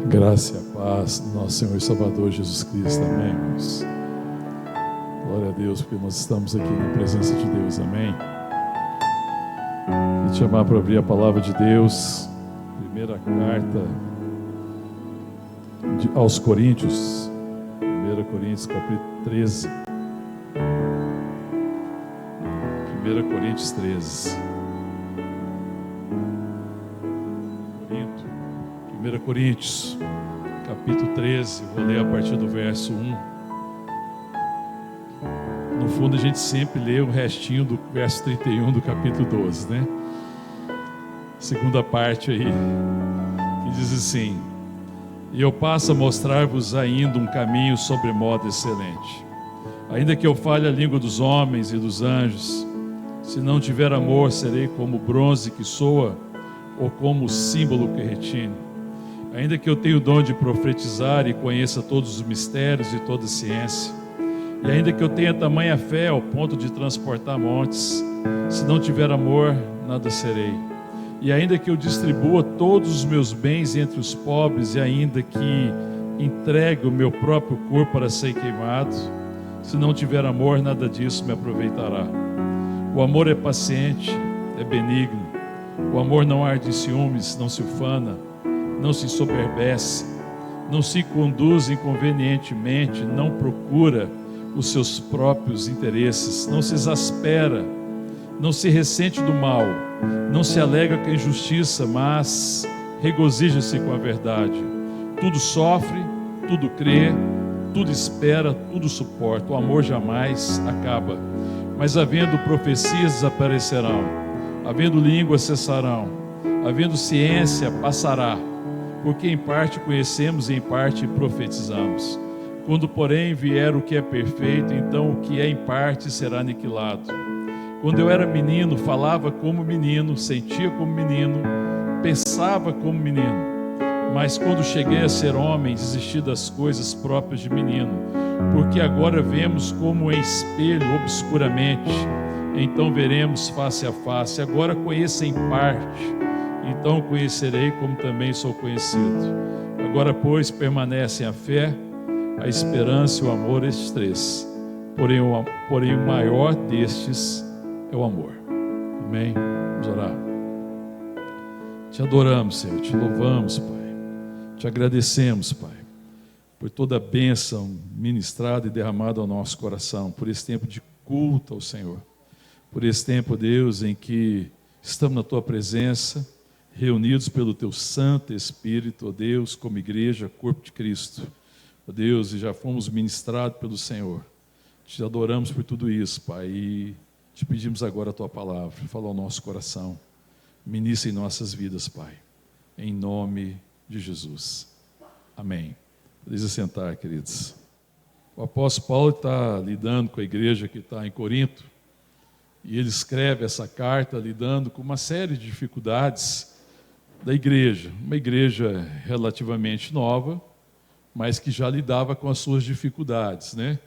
Graça e a paz do nosso Senhor e Salvador Jesus Cristo, amém, irmãos? Glória a Deus, porque nós estamos aqui na presença de Deus, amém? Quero te chamar para abrir a palavra de Deus, primeira carta aos Coríntios, 1 Coríntios capítulo 13. 1 Coríntios 13. 1 Coríntios, capítulo 13, vou ler a partir do verso 1. No fundo, a gente sempre lê o restinho do verso 31 do capítulo 12, né? Segunda parte aí, que diz assim: E eu passo a mostrar-vos ainda um caminho sobremodo excelente. Ainda que eu fale a língua dos homens e dos anjos, se não tiver amor, serei como o bronze que soa, ou como o símbolo que retine. Ainda que eu tenha o dom de profetizar e conheça todos os mistérios e toda a ciência, e ainda que eu tenha tamanha fé ao ponto de transportar montes, se não tiver amor, nada serei. E ainda que eu distribua todos os meus bens entre os pobres, e ainda que entregue o meu próprio corpo para ser queimado, se não tiver amor, nada disso me aproveitará. O amor é paciente, é benigno. O amor não arde em ciúmes, não se ufana, não se ensoberbece, não se conduz inconvenientemente, não procura os seus próprios interesses, não se exaspera, não se ressente do mal, não se alegra com a injustiça, mas regozija-se com a verdade. Tudo sofre, tudo crê, tudo espera, tudo suporta. O amor jamais acaba. Mas havendo profecias, desaparecerão, havendo línguas, cessarão, havendo ciência, passará. Porque em parte conhecemos e em parte profetizamos. Quando, porém, vier o que é perfeito, então o que é em parte será aniquilado. Quando eu era menino, falava como menino, sentia como menino, pensava como menino. Mas quando cheguei a ser homem, desisti das coisas próprias de menino, porque agora vemos como em espelho, obscuramente, então veremos face a face. Agora conheço em parte, então conhecerei como também sou conhecido. Agora, pois, permanecem a fé, a esperança e o amor, estes três. Porém o maior destes é o amor. Amém? Vamos orar. Te adoramos, Senhor, te louvamos, Pai. Te agradecemos, Pai, por toda a bênção ministrada e derramada ao nosso coração, por esse tempo de culto ao Senhor, por esse tempo, Deus, em que estamos na Tua presença, reunidos pelo Teu Santo Espírito, ó Deus, como igreja, corpo de Cristo, ó Deus, e já fomos ministrados pelo Senhor. Te adoramos por tudo isso, Pai, e te pedimos agora a Tua palavra, fala ao nosso coração, ministra em nossas vidas, Pai, em nome de Jesus. Amém. Podem sentar, queridos. O apóstolo Paulo está lidando com a igreja que está em Corinto, e ele escreve essa carta lidando com uma série de dificuldades da igreja, uma igreja relativamente nova, mas que já lidava com as suas dificuldades, né?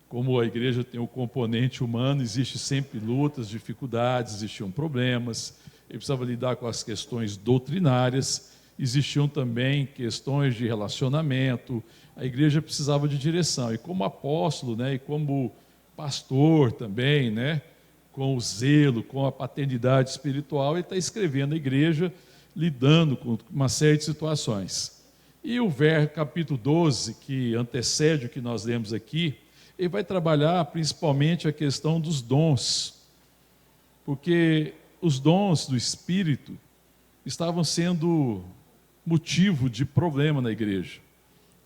Como a igreja tem o componente humano, existe sempre lutas, dificuldades, existiam problemas, ele precisava lidar com as questões doutrinárias, existiam também questões de relacionamento, a igreja precisava de direção, e como apóstolo, né, e como pastor também, né, com o zelo, com a paternidade espiritual, ele está escrevendo a igreja, lidando com uma série de situações. E o capítulo 12, que antecede o que nós lemos aqui, ele vai trabalhar principalmente a questão dos dons, porque os dons do Espírito estavam sendo motivo de problema na igreja.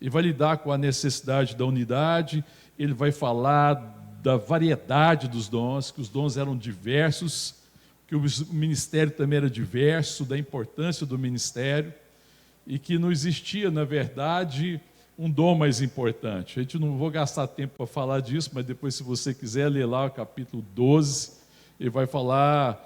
Ele vai lidar com a necessidade da unidade, ele vai falar da variedade dos dons, que os dons eram diversos, que o ministério também era diverso, da importância do ministério, e que não existia, na verdade, um dom mais importante. A gente não vou gastar tempo para falar disso, mas depois, se você quiser ler lá o capítulo 12, ele vai falar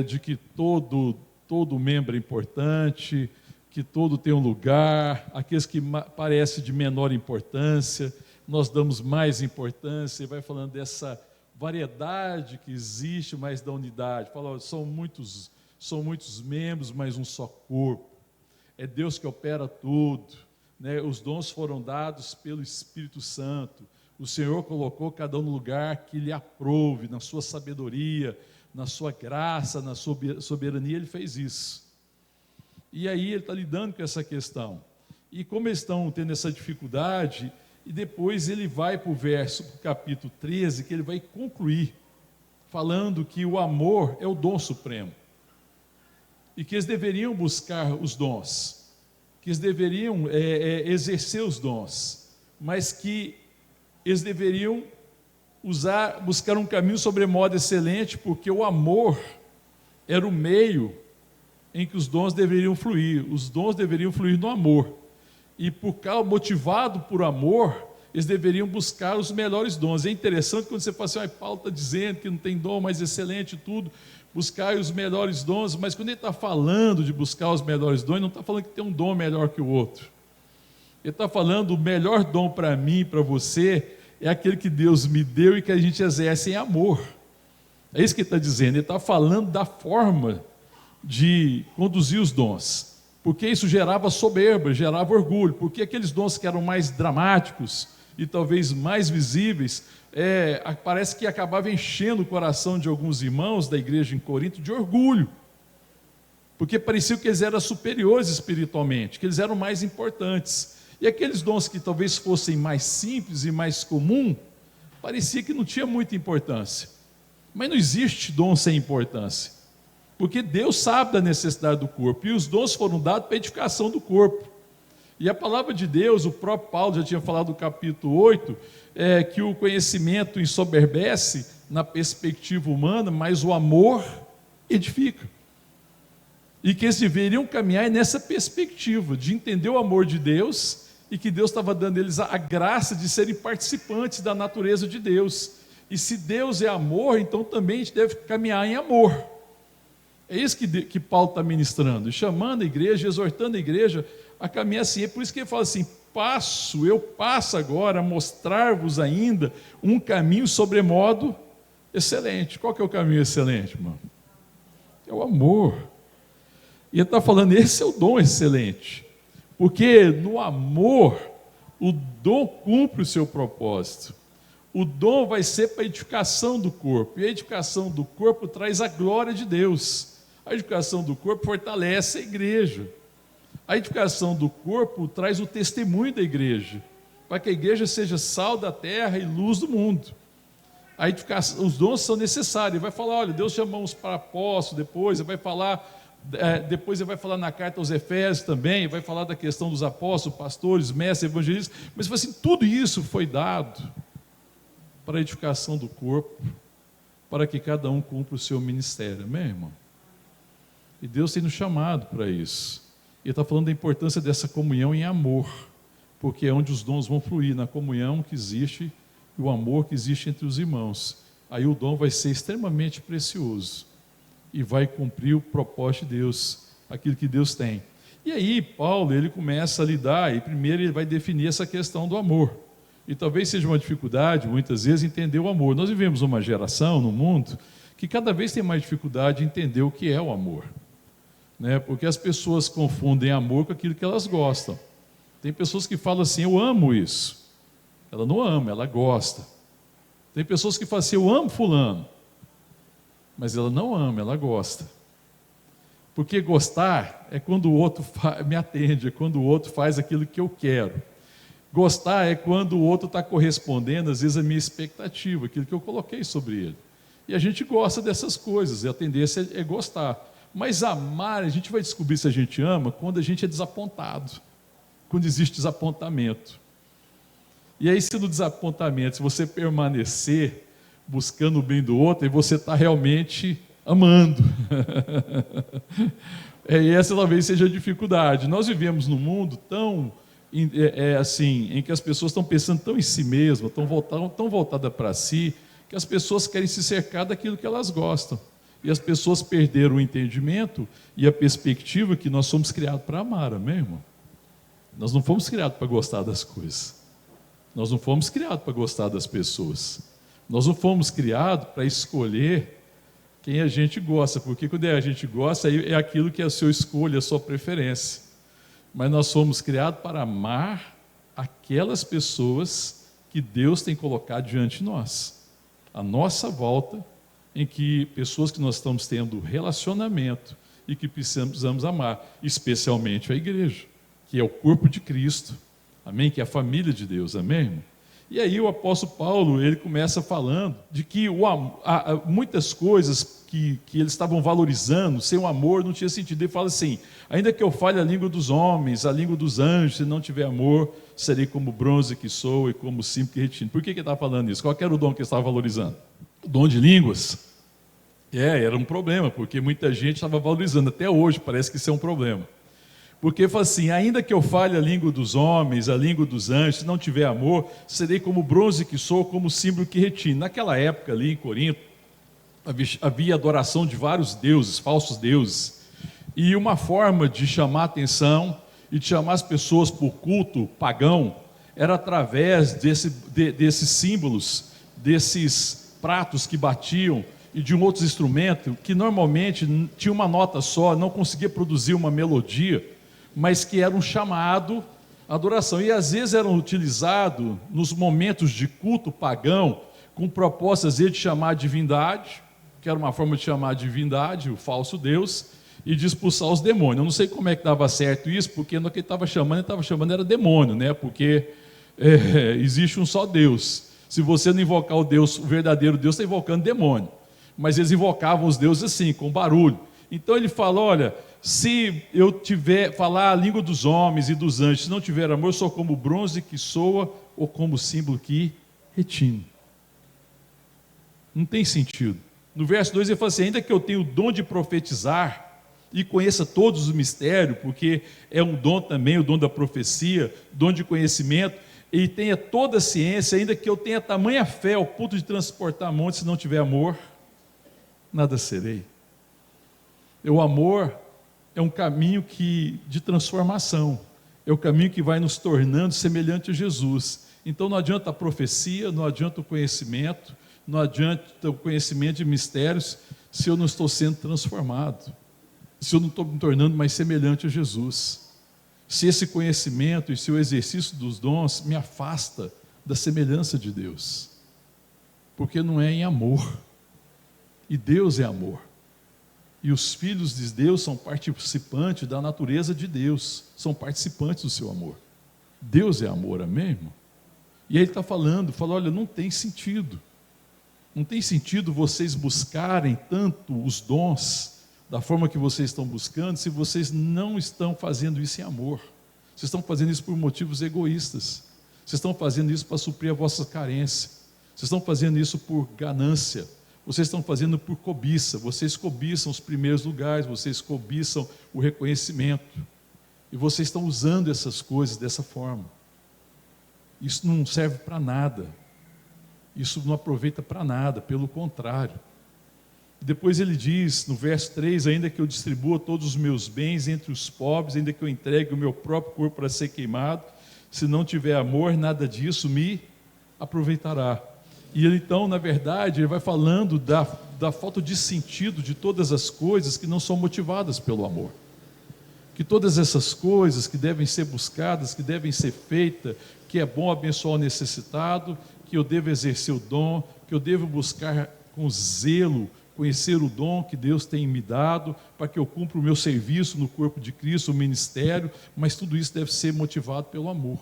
de que todo membro é importante, que todo tem um lugar, aqueles que parecem de menor importância, nós damos mais importância, ele vai falando dessa variedade que existe, mas da unidade. Fala, são muitos membros, mas um só corpo. é Deus que opera tudo, né? Os dons foram dados pelo Espírito Santo. O Senhor colocou cada um no lugar que lhe aprouve, na sua sabedoria, na sua graça, na sua soberania, Ele fez isso. E aí Ele está lidando com essa questão. E como eles estão tendo essa dificuldade, e depois ele vai para o capítulo 13, que ele vai concluir, falando que o amor é o dom supremo. E que eles deveriam buscar os dons, que eles deveriam exercer os dons, mas que eles deveriam buscar um caminho sobremodo excelente, porque o amor era o meio em que os dons deveriam fluir. Os dons deveriam fluir no amor. E motivado por amor, eles deveriam buscar os melhores dons. É interessante quando você fala assim, Paulo está dizendo que não tem dom mais excelente e tudo, buscar os melhores dons, mas quando ele está falando de buscar os melhores dons, ele não está falando que tem um dom melhor que o outro. Ele está falando, o melhor dom para mim e para você é aquele que Deus me deu e que a gente exerce em amor. É isso que ele está dizendo. Ele está falando da forma de conduzir os dons, porque isso gerava soberba, gerava orgulho, porque aqueles dons que eram mais dramáticos e talvez mais visíveis, parece que acabava enchendo o coração de alguns irmãos da igreja em Corinto de orgulho, porque parecia que eles eram superiores espiritualmente, que eles eram mais importantes. E aqueles dons que talvez fossem mais simples e mais comum, parecia que não tinha muita importância. Mas não existe dom sem importância, porque Deus sabe da necessidade do corpo, e os dons foram dados para a edificação do corpo. E a palavra de Deus, o próprio Paulo já tinha falado no capítulo 8, que o conhecimento ensoberbece na perspectiva humana, mas o amor edifica. E que eles deveriam caminhar nessa perspectiva, de entender o amor de Deus, e que Deus estava dando a eles a graça de serem participantes da natureza de Deus. E se Deus é amor, então também a gente deve caminhar em amor. É isso que Paulo está ministrando, chamando a igreja, exortando a igreja a caminhar assim. É por isso que ele fala assim, eu passo agora a mostrar-vos ainda um caminho sobremodo excelente. Qual que é o caminho excelente, irmão? É o amor. E ele está falando, esse é o dom excelente, porque no amor, o dom cumpre o seu propósito. O dom vai ser para a edificação do corpo, e a edificação do corpo traz a glória de Deus. A edificação do corpo fortalece a igreja. A edificação do corpo traz o testemunho da igreja, para que a igreja seja sal da terra e luz do mundo. A edificação, os dons são necessários. Ele vai falar, olha, Deus chamou uns para apóstolos, depois ele vai falar na carta aos Efésios também, vai falar da questão dos apóstolos, pastores, mestres, evangelistas, mas assim, tudo isso foi dado para a edificação do corpo, para que cada um cumpra o seu ministério, amém, irmão? E Deus tem nos chamado para isso. Ele está falando da importância dessa comunhão em amor, porque é onde os dons vão fluir, na comunhão que existe e o amor que existe entre os irmãos. Aí o dom vai ser extremamente precioso e vai cumprir o propósito de Deus, aquilo que Deus tem. E aí Paulo, ele começa a lidar, e primeiro ele vai definir essa questão do amor. E talvez seja uma dificuldade, muitas vezes, entender o amor. Nós vivemos uma geração no mundo que cada vez tem mais dificuldade de entender o que é o amor, né? Porque as pessoas confundem amor com aquilo que elas gostam. Tem pessoas que falam assim, eu amo isso. Ela não ama, ela gosta. Tem pessoas que falam assim, eu amo fulano, mas ela não ama, ela gosta. Porque gostar é quando o outro me atende, é quando o outro faz aquilo que eu quero. Gostar é quando o outro está correspondendo, às vezes, à minha expectativa, aquilo que eu coloquei sobre ele. E a gente gosta dessas coisas, e a tendência é gostar. Mas amar, a gente vai descobrir se a gente ama quando a gente é desapontado, quando existe desapontamento. E aí, se no desapontamento, se você permanecer buscando o bem do outro, aí você está realmente amando. E essa talvez seja a dificuldade. Nós vivemos num mundo tão assim, em que as pessoas estão pensando tão em si mesmas, tão voltadas para si, que as pessoas querem se cercar daquilo que elas gostam. E as pessoas perderam o entendimento e a perspectiva que nós somos criados para amar, amém, irmão? Nós não fomos criados para gostar das coisas. Nós não fomos criados para gostar das pessoas. Nós não fomos criados para escolher quem a gente gosta, porque quando a gente gosta, é aquilo que é a sua escolha, a sua preferência. mas nós fomos criados para amar aquelas pessoas que Deus tem colocado diante de nós. A nossa volta, em que pessoas que nós estamos tendo relacionamento e que precisamos amar, especialmente a igreja, que é o corpo de Cristo, amém? Que é a família de Deus, amém, irmão? E aí o apóstolo Paulo, ele começa falando de que muitas coisas que eles estavam valorizando, sem o amor, não tinha sentido. Ele fala assim: ainda que eu fale a língua dos homens, a língua dos anjos, se não tiver amor, serei como bronze que sou e como símbolo que retino. Por que ele está falando isso? Qual era o dom que ele estava valorizando? O dom de línguas. Era um problema, porque muita gente estava valorizando. Até hoje parece que isso é um problema. Porque fala assim: ainda que eu fale a língua dos homens, a língua dos anjos, se não tiver amor, serei como bronze que sou, como símbolo que retine. Naquela época ali em Corinto, havia adoração de vários deuses, falsos deuses. E uma forma de chamar a atenção e de chamar as pessoas para o culto pagão era através desses símbolos, desses pratos que batiam e de outros instrumentos que normalmente tinha uma nota só, não conseguia produzir uma melodia, mas que era um chamado à adoração. E às vezes eram utilizados nos momentos de culto pagão, com propostas de chamar a divindade, que era uma forma de chamar a divindade, o falso Deus, e de expulsar os demônios. Eu não sei como é que dava certo isso, porque no que ele estava chamando era demônio, né? Porque existe um só Deus. Se você não invocar o Deus, o verdadeiro Deus, está invocando demônio. Mas eles invocavam os deuses assim, com barulho. Então ele fala: olha, se eu falar a língua dos homens e dos anjos, se não tiver amor, eu sou como bronze que soa ou como símbolo que retine. Não tem sentido. No verso 2 ele fala assim: ainda que eu tenha o dom de profetizar e conheça todos os mistérios, porque é um dom também, o dom da profecia, dom de conhecimento, e tenha toda a ciência, ainda que eu tenha tamanha fé ao ponto de transportar montes, se não tiver amor, nada serei. O amor é um caminho de transformação, é o caminho que vai nos tornando semelhante a Jesus. Então não adianta a profecia, não adianta o conhecimento, não adianta o conhecimento de mistérios, se eu não estou sendo transformado, se eu não estou me tornando mais semelhante a Jesus. Se esse conhecimento e se o exercício dos dons me afasta da semelhança de Deus, porque não é em amor, e Deus é amor. E os filhos de Deus são participantes da natureza de Deus, são participantes do seu amor. Deus é amor, amém, irmão? E aí ele está falando, olha, não tem sentido vocês buscarem tanto os dons da forma que vocês estão buscando, se vocês não estão fazendo isso em amor. Vocês estão fazendo isso por motivos egoístas, vocês estão fazendo isso para suprir a vossa carência, vocês estão fazendo isso por ganância, vocês estão fazendo por cobiça, vocês cobiçam os primeiros lugares, vocês cobiçam o reconhecimento, e vocês estão usando essas coisas dessa forma. Isso não serve para nada, isso não aproveita para nada, pelo contrário. Depois ele diz, no verso 3, ainda que eu distribua todos os meus bens entre os pobres, ainda que eu entregue o meu próprio corpo para ser queimado, se não tiver amor, nada disso me aproveitará. E ele, então, na verdade, ele vai falando da falta de sentido de todas as coisas que não são motivadas pelo amor. Que todas essas coisas que devem ser buscadas, que devem ser feitas, que é bom abençoar o necessitado, que eu devo exercer o dom, que eu devo buscar com zelo, conhecer o dom que Deus tem me dado, para que eu cumpra o meu serviço no corpo de Cristo, o ministério, mas tudo isso deve ser motivado pelo amor.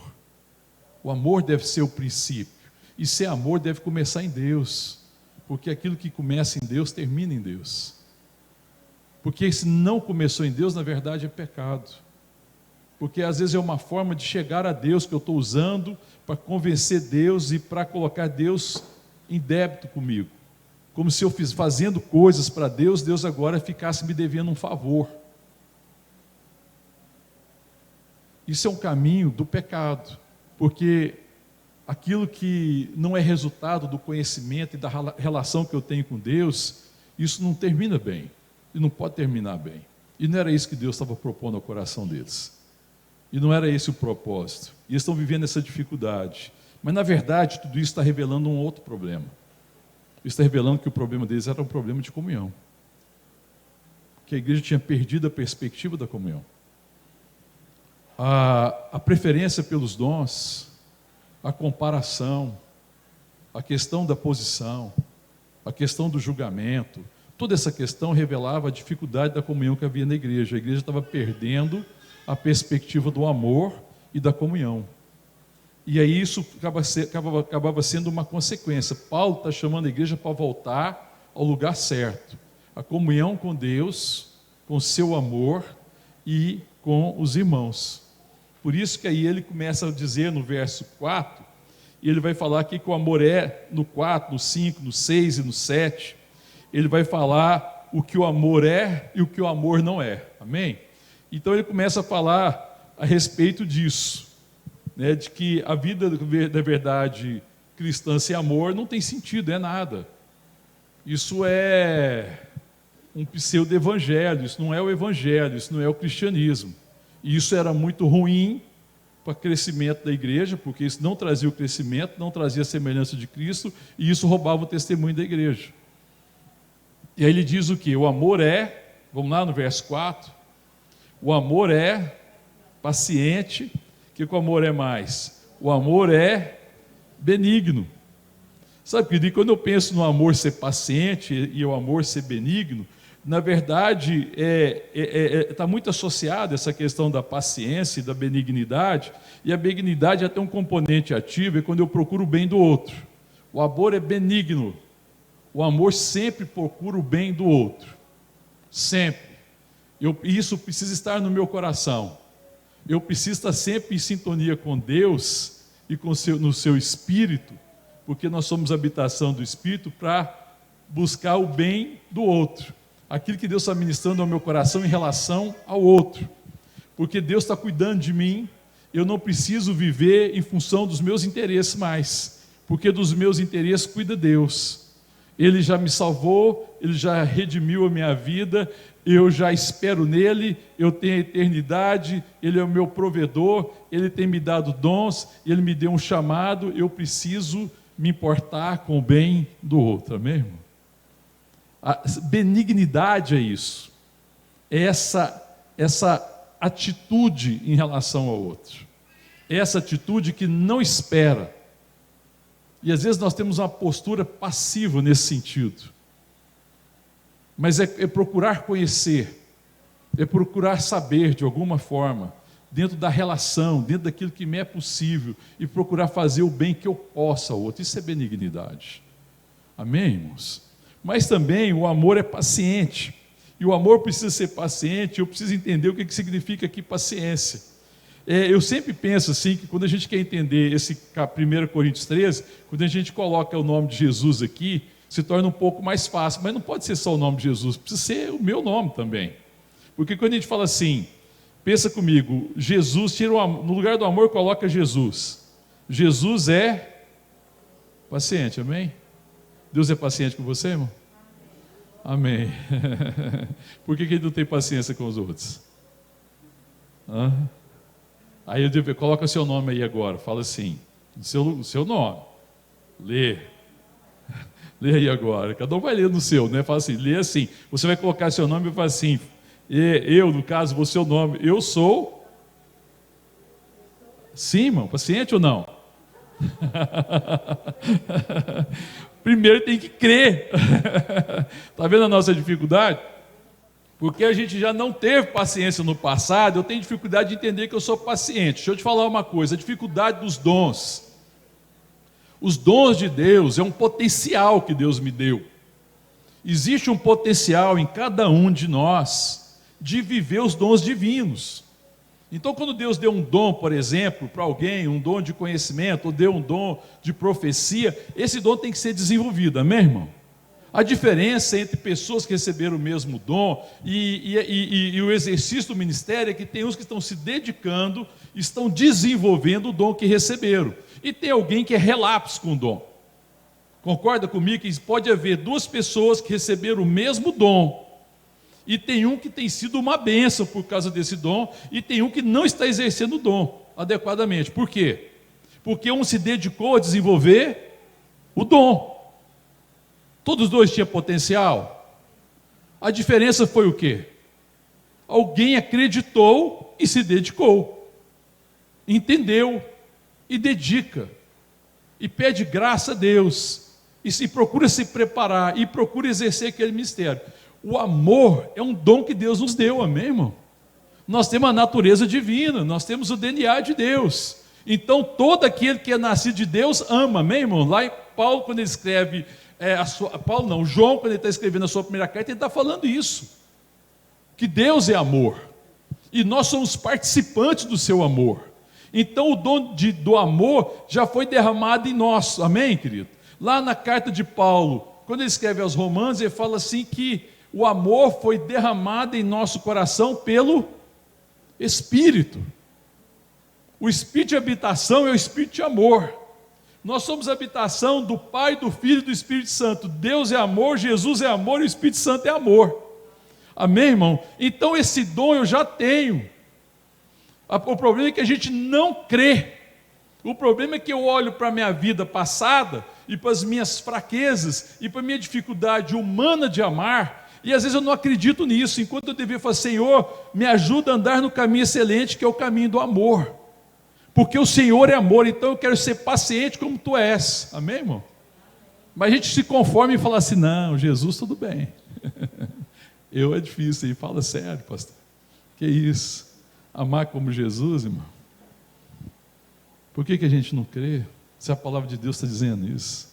O amor deve ser o princípio. E ser amor deve começar em Deus, porque aquilo que começa em Deus, termina em Deus. Porque se não começou em Deus, na verdade é pecado. Porque às vezes é uma forma de chegar a Deus que eu estou usando para convencer Deus e para colocar Deus em débito comigo. Como se eu fazendo coisas para Deus, Deus agora ficasse me devendo um favor. Isso é um caminho do pecado, porque aquilo que não é resultado do conhecimento e da relação que eu tenho com Deus, isso não termina bem, e não pode terminar bem. E não era isso que Deus estava propondo ao coração deles. E não era esse o propósito. E eles estão vivendo essa dificuldade. Mas na verdade, tudo isso está revelando um outro problema. Isso está revelando que o problema deles era um problema de comunhão. Que a igreja tinha perdido a perspectiva da comunhão. a preferência pelos dons, a comparação, a questão da posição, a questão do julgamento, toda essa questão revelava a dificuldade da comunhão que havia na igreja. A igreja estava perdendo a perspectiva do amor e da comunhão. E aí isso acabava sendo uma consequência. Paulo está chamando a igreja para voltar ao lugar certo. A comunhão com Deus, com o seu amor e com os irmãos. Por isso que aí ele começa a dizer no verso 4, e ele vai falar aqui que o amor é no 4, no 5, no 6 e no 7. Ele vai falar o que o amor é e o que o amor não é. Amém? Então ele começa a falar a respeito disso, né, de que a vida da verdade cristã sem amor não tem sentido, é nada. Isso é um pseudo-evangelho, isso não é o evangelho, isso não é o cristianismo. E isso era muito ruim para o crescimento da igreja, porque isso não trazia o crescimento, não trazia a semelhança de Cristo, e isso roubava o testemunho da igreja. E aí ele diz o que? O amor é, vamos lá no verso 4, o amor é paciente. O que o amor é mais? O amor é benigno. Sabe, querido, quando eu penso no amor ser paciente e o amor ser benigno, na verdade está muito associado essa questão da paciência e da benignidade, e a benignidade é até um componente ativo, é quando eu procuro o bem do outro. O amor é benigno. O amor sempre procura o bem do outro. Sempre. Isso precisa estar no meu coração. Eu preciso estar sempre em sintonia com Deus e no seu Espírito, porque nós somos habitação do Espírito para buscar o bem do outro. Aquilo que Deus está ministrando ao meu coração em relação ao outro. Porque Deus está cuidando de mim, eu não preciso viver em função dos meus interesses mais, porque dos meus interesses cuida Deus. Ele já me salvou, Ele já redimiu a minha vida, eu já espero nele, eu tenho a eternidade, Ele é o meu provedor, Ele tem me dado dons, Ele me deu um chamado, eu preciso me importar com o bem do outro, amém, irmão? A benignidade é isso, é essa atitude em relação ao outro, é essa atitude que não espera. E às vezes nós temos uma postura passiva nesse sentido. Mas é procurar conhecer, é procurar saber de alguma forma, dentro da relação, dentro daquilo que me é possível, e procurar fazer o bem que eu possa ao outro. Isso é benignidade. Amém, irmãos? Mas também o amor é paciente. E o amor precisa ser paciente, eu preciso entender o que significa aqui paciência. Eu sempre penso assim, que quando a gente quer entender esse 1 Coríntios 13, quando a gente coloca o nome de Jesus aqui, se torna um pouco mais fácil, mas não pode ser só o nome de Jesus, precisa ser o meu nome também. Porque quando a gente fala assim, pensa comigo, Jesus, no lugar do amor coloca Jesus. Jesus é paciente, amém? Deus é paciente com você, irmão? Amém. Por que ele não tem paciência com os outros? Aí eu digo, coloca seu nome aí agora, fala assim, o seu nome, lê aí agora, cada um vai ler no seu, né? Fala assim, lê assim, você vai colocar seu nome e fala assim, eu, no caso, vou seu nome, eu sou, sim, irmão, paciente ou não? Primeiro tem que crer. Está vendo a nossa dificuldade? Porque a gente já não teve paciência no passado, eu tenho dificuldade de entender que eu sou paciente. Deixa eu te falar uma coisa, a dificuldade dos dons. Os dons de Deus é um potencial que Deus me deu. Existe um potencial em cada um de nós de viver os dons divinos. Então, quando Deus deu um dom, por exemplo, para alguém, um dom de conhecimento, ou deu um dom de profecia, esse dom tem que ser desenvolvido, amém, irmão? A diferença entre pessoas que receberam o mesmo dom e o exercício do ministério é que tem uns que estão se dedicando, estão desenvolvendo o dom que receberam. E tem alguém que é relapso com o dom. Concorda comigo que pode haver duas pessoas que receberam o mesmo dom, e tem um que tem sido uma bênção por causa desse dom, e tem um que não está exercendo o dom adequadamente. Por quê? Porque um se dedicou a desenvolver o dom. Todos os dois tinham potencial. A diferença foi o quê? Alguém acreditou e se dedicou. entendeu e dedica, e pede graça a Deus, e procura se preparar, e procura exercer aquele mistério. O amor é um dom que Deus nos deu, amém, irmão? Nós temos a natureza divina, nós temos o DNA de Deus. Então, todo aquele que é nascido de Deus ama, amém, irmão? Lá em Paulo, quando ele escreve, João, quando ele está escrevendo a sua primeira carta, ele está falando isso, que Deus é amor, e nós somos participantes do seu amor. Então, o dom do amor já foi derramado em nós, amém, querido? Lá na carta de Paulo, quando ele escreve aos Romanos, ele fala assim que o amor foi derramado em nosso coração pelo Espírito. O Espírito de habitação é o Espírito de amor. Nós somos habitação do Pai, do Filho e do Espírito Santo. Deus é amor, Jesus é amor e o Espírito Santo é amor. Amém, irmão? Então esse dom eu já tenho. O problema é que a gente não crê. O problema é que eu olho para a minha vida passada e para as minhas fraquezas e para a minha dificuldade humana de amar, e às vezes eu não acredito nisso, enquanto eu devia falar: Senhor, me ajuda a andar no caminho excelente, que é o caminho do amor, porque o Senhor é amor, então eu quero ser paciente como tu és, amém, irmão? Mas a gente se conforma e fala assim: não, Jesus tudo bem. Eu é difícil, e fala sério, pastor, que isso? Amar como Jesus, irmão? Por que a gente não crê, se a palavra de Deus está dizendo isso?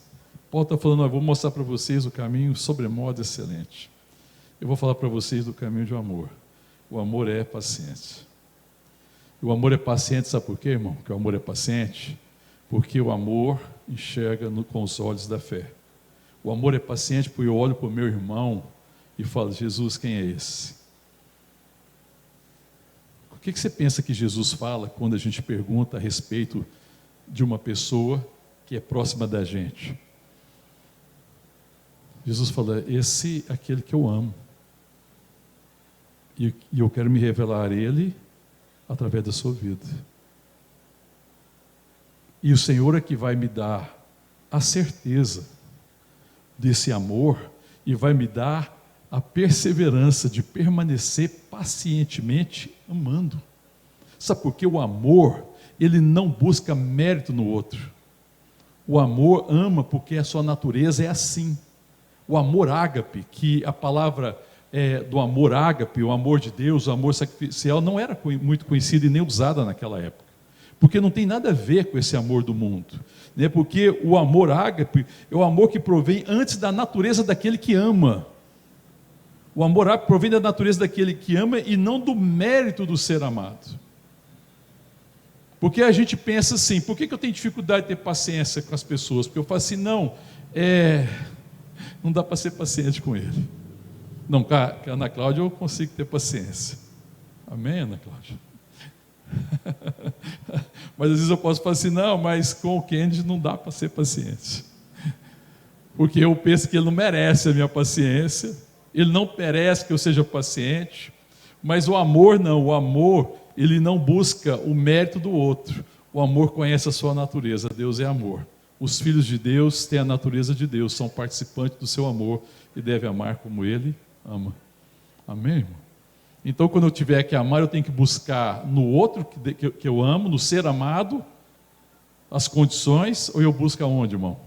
Paulo está falando: eu vou mostrar para vocês o caminho sobremodo excelente. Eu vou falar para vocês do caminho de amor. O amor é paciente. O amor é paciente, sabe por quê, irmão? Porque o amor é paciente, porque o amor enxerga com os olhos da fé. O amor é paciente porque eu olho para o meu irmão e falo: Jesus, quem é esse? O que você pensa que Jesus fala quando a gente pergunta a respeito de uma pessoa que é próxima da gente? Jesus fala: esse é aquele que eu amo, e eu quero me revelar a ele através da sua vida, e o Senhor é que vai me dar a certeza desse amor, e vai me dar a perseverança de permanecer pacientemente amando. Sabe por quê? O amor, ele não busca mérito no outro. O amor ama porque a sua natureza é assim. O amor ágape, que a palavra do amor ágape, o amor de Deus, o amor sacrificial, não era muito conhecida e nem usada naquela época, porque não tem nada a ver com esse amor do mundo, né? Porque o amor ágape é o amor que provém antes da natureza daquele que ama. O amor ágape provém da natureza daquele que ama e não do mérito do ser amado. Porque a gente pensa assim: por que eu tenho dificuldade de ter paciência com as pessoas? Porque eu falo assim: não dá para ser paciente com ele. Não, com a Ana Cláudia eu consigo ter paciência. Amém, Ana Cláudia? Mas às vezes eu posso falar assim: não, mas com o Kennedy não dá para ser paciente, porque eu penso que ele não merece a minha paciência, ele não merece que eu seja paciente. Mas o amor não, o amor, ele não busca o mérito do outro. O amor conhece a sua natureza. Deus é amor. Os filhos de Deus têm a natureza de Deus, são participantes do seu amor e devem amar como ele ama. Amém, irmão? Então, quando eu tiver que amar, eu tenho que buscar no outro que eu amo, no ser amado, as condições, ou eu busco aonde, irmão?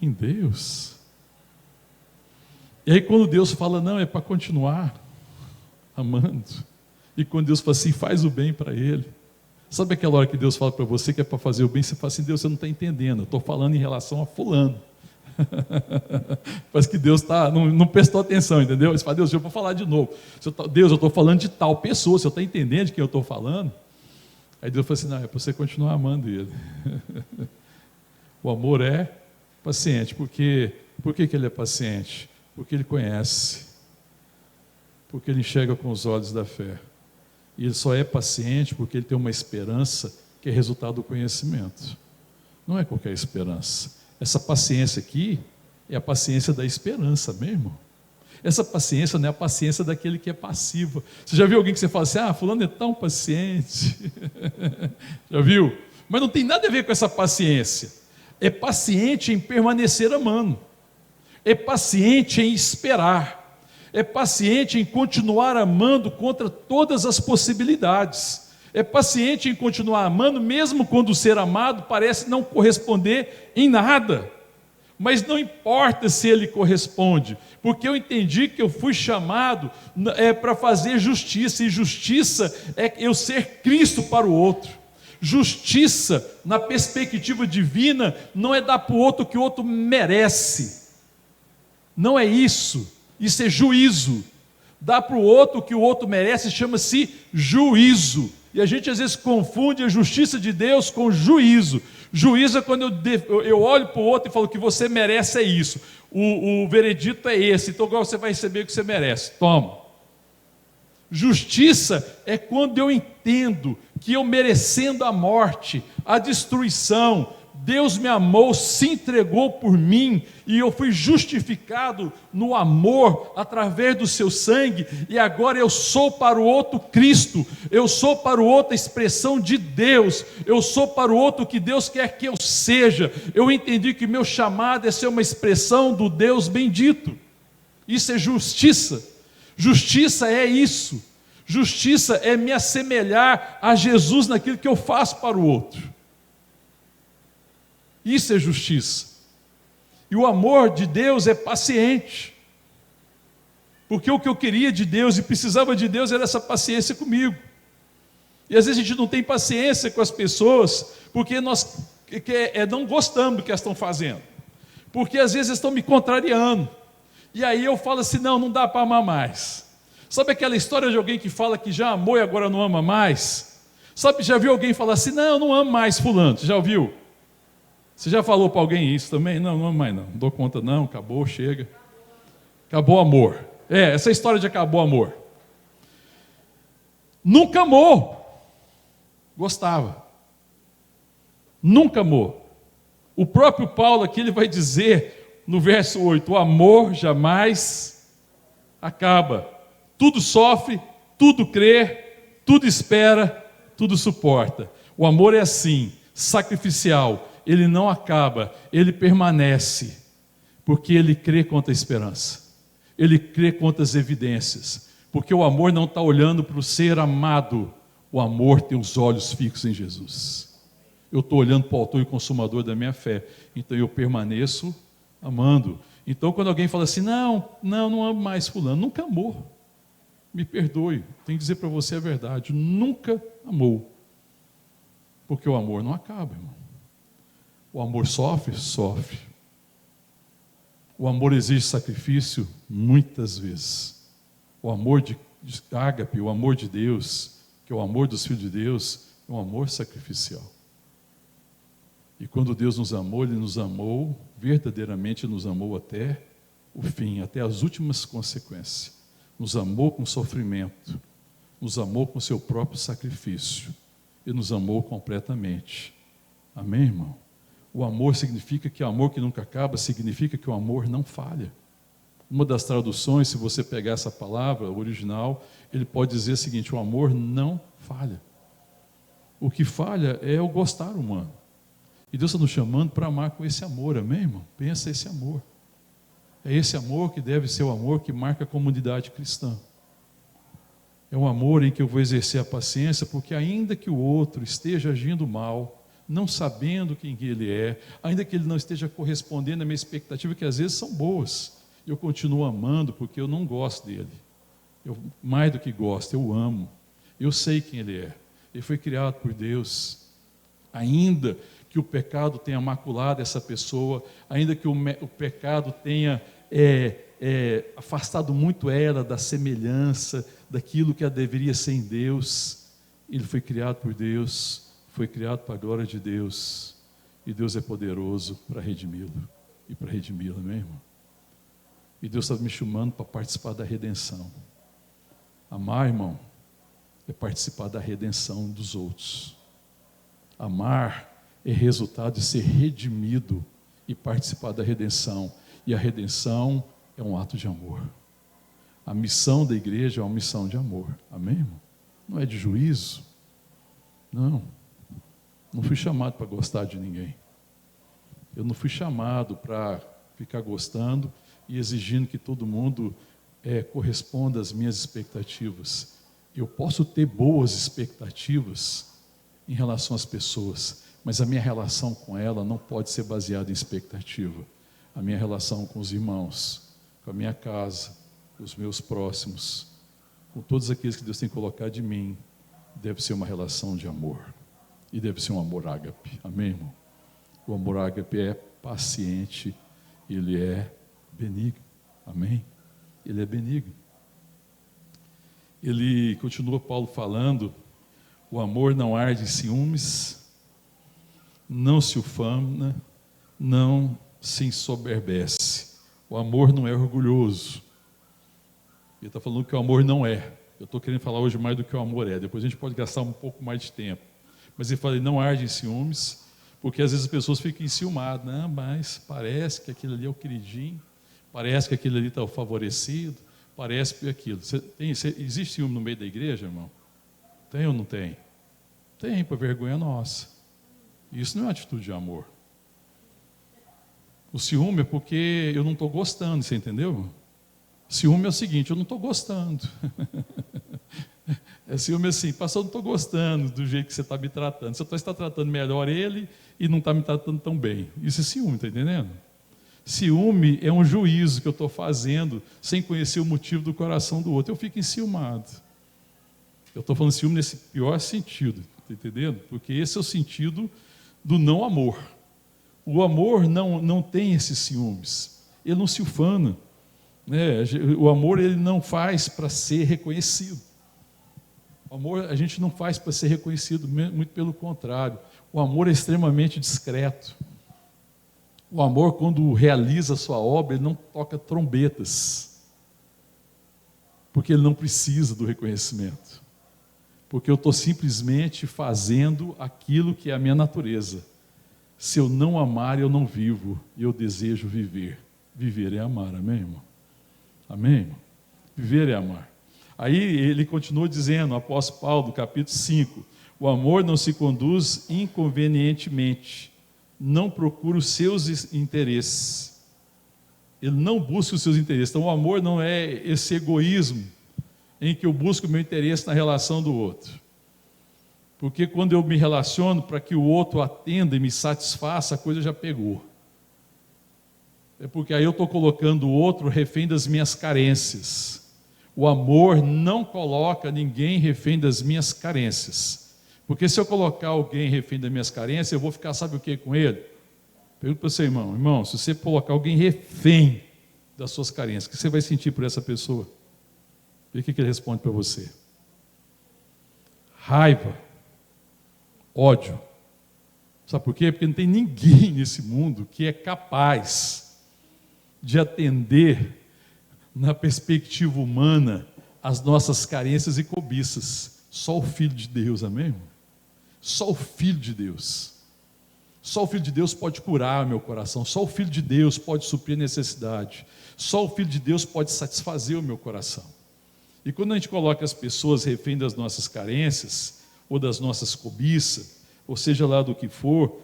Em Deus. E aí, quando Deus fala: não, é para continuar amando, e quando Deus fala assim: faz o bem para ele. Sabe aquela hora que Deus fala para você que é para fazer o bem, você fala assim: Deus, você não está entendendo, eu estou falando em relação a fulano. Parece que Deus não prestou atenção, entendeu? Você fala: Deus, eu vou falar de novo. Deus, eu estou falando de tal pessoa, você está entendendo de quem eu estou falando? Aí Deus fala assim: não, é para você continuar amando ele. O amor é paciente. Por que ele é paciente? Porque ele conhece, porque ele enxerga com os olhos da fé. E ele só é paciente porque ele tem uma esperança que é resultado do conhecimento. Não é qualquer esperança. Essa paciência aqui é a paciência da esperança mesmo. Essa paciência não é a paciência daquele que é passivo. Você já viu alguém que você fala assim: ah, fulano é tão paciente? Já viu? Mas não tem nada a ver com essa paciência. É paciente em permanecer amando. É paciente em esperar. É paciente em continuar amando contra todas as possibilidades. é paciente em continuar amando, mesmo quando o ser amado parece não corresponder em nada. Mas não importa se ele corresponde, porque eu entendi que eu fui chamado para fazer justiça, e justiça é eu ser Cristo para o outro. Justiça, na perspectiva divina, não é dar para o outro o que o outro merece. Não é isso. Isso é juízo. Dar para o outro o que o outro merece chama-se juízo. E a gente às vezes confunde a justiça de Deus com juízo. Juízo é quando eu olho para o outro e falo que você merece é isso. O veredito é esse, então agora você vai receber o que você merece. Toma. Justiça é quando eu entendo que eu merecendo a morte, a destruição, Deus me amou, se entregou por mim, e eu fui justificado no amor, através do seu sangue, e agora eu sou para o outro Cristo, eu sou para o outro a expressão de Deus, eu sou para o outro o que Deus quer que eu seja. Eu entendi que meu chamado é ser uma expressão do Deus bendito. Isso é justiça. Justiça é isso. Justiça é me assemelhar a Jesus naquilo que eu faço para o outro. Isso é justiça. E o amor de Deus é paciente. Porque o que eu queria de Deus e precisava de Deus era essa paciência comigo. E às vezes a gente não tem paciência com as pessoas porque nós não gostamos do que elas estão fazendo. Porque às vezes elas estão me contrariando. E aí eu falo assim, não dá para amar mais. Sabe aquela história de alguém que fala que já amou e agora não ama mais? Sabe, já viu alguém falar assim, não amo mais fulano, você já ouviu? Você já falou para alguém isso também? Não amo mais não dou conta não, acabou, chega. Acabou o amor. Essa história de acabou o amor. Nunca amou. Gostava. Nunca amou. O próprio Paulo aqui, ele vai dizer, no verso 8, o amor jamais acaba. Tudo sofre, tudo crê, tudo espera, tudo suporta. O amor é assim, sacrificial. Ele não acaba, ele permanece, porque ele crê contra a esperança, ele crê contra as evidências, porque o amor não está olhando para o ser amado, o amor tem os olhos fixos em Jesus. Eu estou olhando para o autor e consumador da minha fé, então eu permaneço amando. Então quando alguém fala assim, não amo mais fulano, nunca amou, me perdoe, tenho que dizer para você a verdade, nunca amou, porque o amor não acaba, irmão. O amor sofre? Sofre. O amor exige sacrifício? Muitas vezes. O amor de ágape, o amor de Deus, que é o amor dos filhos de Deus, é um amor sacrificial. E quando Deus nos amou, Ele nos amou, verdadeiramente nos amou até o fim, até as últimas consequências. Nos amou com sofrimento, nos amou com seu próprio sacrifício, e nos amou completamente. Amém, irmão? O amor significa que o amor que nunca acaba, significa que o amor não falha. Uma das traduções, se você pegar essa palavra, o original, ele pode dizer o seguinte, o amor não falha. O que falha é o gostar humano. E Deus está nos chamando para amar com esse amor, amém, irmão? Pensa esse amor. É esse amor que deve ser o amor que marca a comunidade cristã. É um amor em que eu vou exercer a paciência, porque ainda que o outro esteja agindo mal, não sabendo quem ele é, ainda que ele não esteja correspondendo à minha expectativa, que às vezes são boas, eu continuo amando porque eu não gosto dele. Eu, mais do que gosto, eu amo. Eu sei quem ele é. Ele foi criado por Deus. Ainda que o pecado tenha maculado essa pessoa, ainda que o pecado tenha afastado muito ela da semelhança, daquilo que ela deveria ser em Deus, ele foi criado por Deus, foi criado para a glória de Deus, e Deus é poderoso para redimi-lo e para redimi-la, meu irmão. E Deus está me chamando para participar da redenção. Amar, irmão, é participar da redenção dos outros. Amar é resultado de ser redimido e participar da redenção. E a redenção é um ato de amor. A missão da igreja é uma missão de amor. Amém, irmão? Não é de juízo. Não fui chamado para gostar de ninguém. Eu não fui chamado para ficar gostando e exigindo que todo mundo corresponda às minhas expectativas. Eu posso ter boas expectativas em relação às pessoas, mas a minha relação com ela não pode ser baseada em expectativa. A minha relação com os irmãos, com a minha casa, com os meus próximos, com todos aqueles que Deus tem colocado de mim, deve ser uma relação de amor. E deve ser um amor ágape. Amém, irmão? O amor ágape é paciente, ele é benigno. Amém? Ele é benigno. Ele continua, Paulo falando, o amor não arde em ciúmes, não se ufana, não se ensoberbece. O amor não é orgulhoso. Ele está falando que o amor não é. Eu estou querendo falar hoje mais do que o amor é. Depois a gente pode gastar um pouco mais de tempo. Mas ele fala, não arde em ciúmes, porque às vezes as pessoas ficam enciumadas. Não, mas parece que aquele ali é o queridinho, parece que aquele ali está o favorecido, parece que aquilo. Existe ciúme no meio da igreja, irmão? Tem ou não tem? Tem, para vergonha nossa. Isso não é uma atitude de amor. O ciúme é porque eu não estou gostando, você entendeu? Ciúme é o seguinte, eu não estou gostando. É ciúme assim, pastor, eu não estou gostando do jeito que você está me tratando. Você está tratando melhor ele e não está me tratando tão bem. Isso é ciúme, está entendendo? Ciúme é um juízo que eu estou fazendo sem conhecer o motivo do coração do outro. Eu fico enciumado. Eu estou falando ciúme nesse pior sentido, está entendendo? Porque esse é o sentido do não amor. O amor não tem esses ciúmes. Ele não se ufana. Né? O amor ele não faz para ser reconhecido. O amor a gente não faz para ser reconhecido, muito pelo contrário. O amor é extremamente discreto. O amor, quando realiza a sua obra, ele não toca trombetas, porque ele não precisa do reconhecimento, porque eu estou simplesmente fazendo aquilo que é a minha natureza. Se eu não amar, eu não vivo, e eu desejo viver. Viver é amar, amém, irmão? Amém, irmão? Viver é amar. Aí ele continua dizendo, o apóstolo Paulo, no capítulo 5, o amor não se conduz inconvenientemente, não procura os seus interesses. Ele não busca os seus interesses. Então o amor não é esse egoísmo em que eu busco o meu interesse na relação do outro. Porque quando eu me relaciono para que o outro atenda e me satisfaça, a coisa já pegou. É porque aí eu estou colocando o outro refém das minhas carências. O amor não coloca ninguém refém das minhas carências. Porque se eu colocar alguém refém das minhas carências, eu vou ficar, sabe o que com ele? Pergunto para você, irmão, se você colocar alguém refém das suas carências, o que você vai sentir por essa pessoa? E o que ele responde para você? Raiva, ódio. Sabe por quê? Porque não tem ninguém nesse mundo que é capaz de atender na perspectiva humana as nossas carências e cobiças. Só o Filho de Deus, amém? Só o Filho de Deus. Só o Filho de Deus pode curar o meu coração. Só o Filho de Deus pode suprir a necessidade. Só o Filho de Deus pode satisfazer o meu coração. E quando a gente coloca as pessoas refém das nossas carências, ou das nossas cobiças, ou seja lá do que for,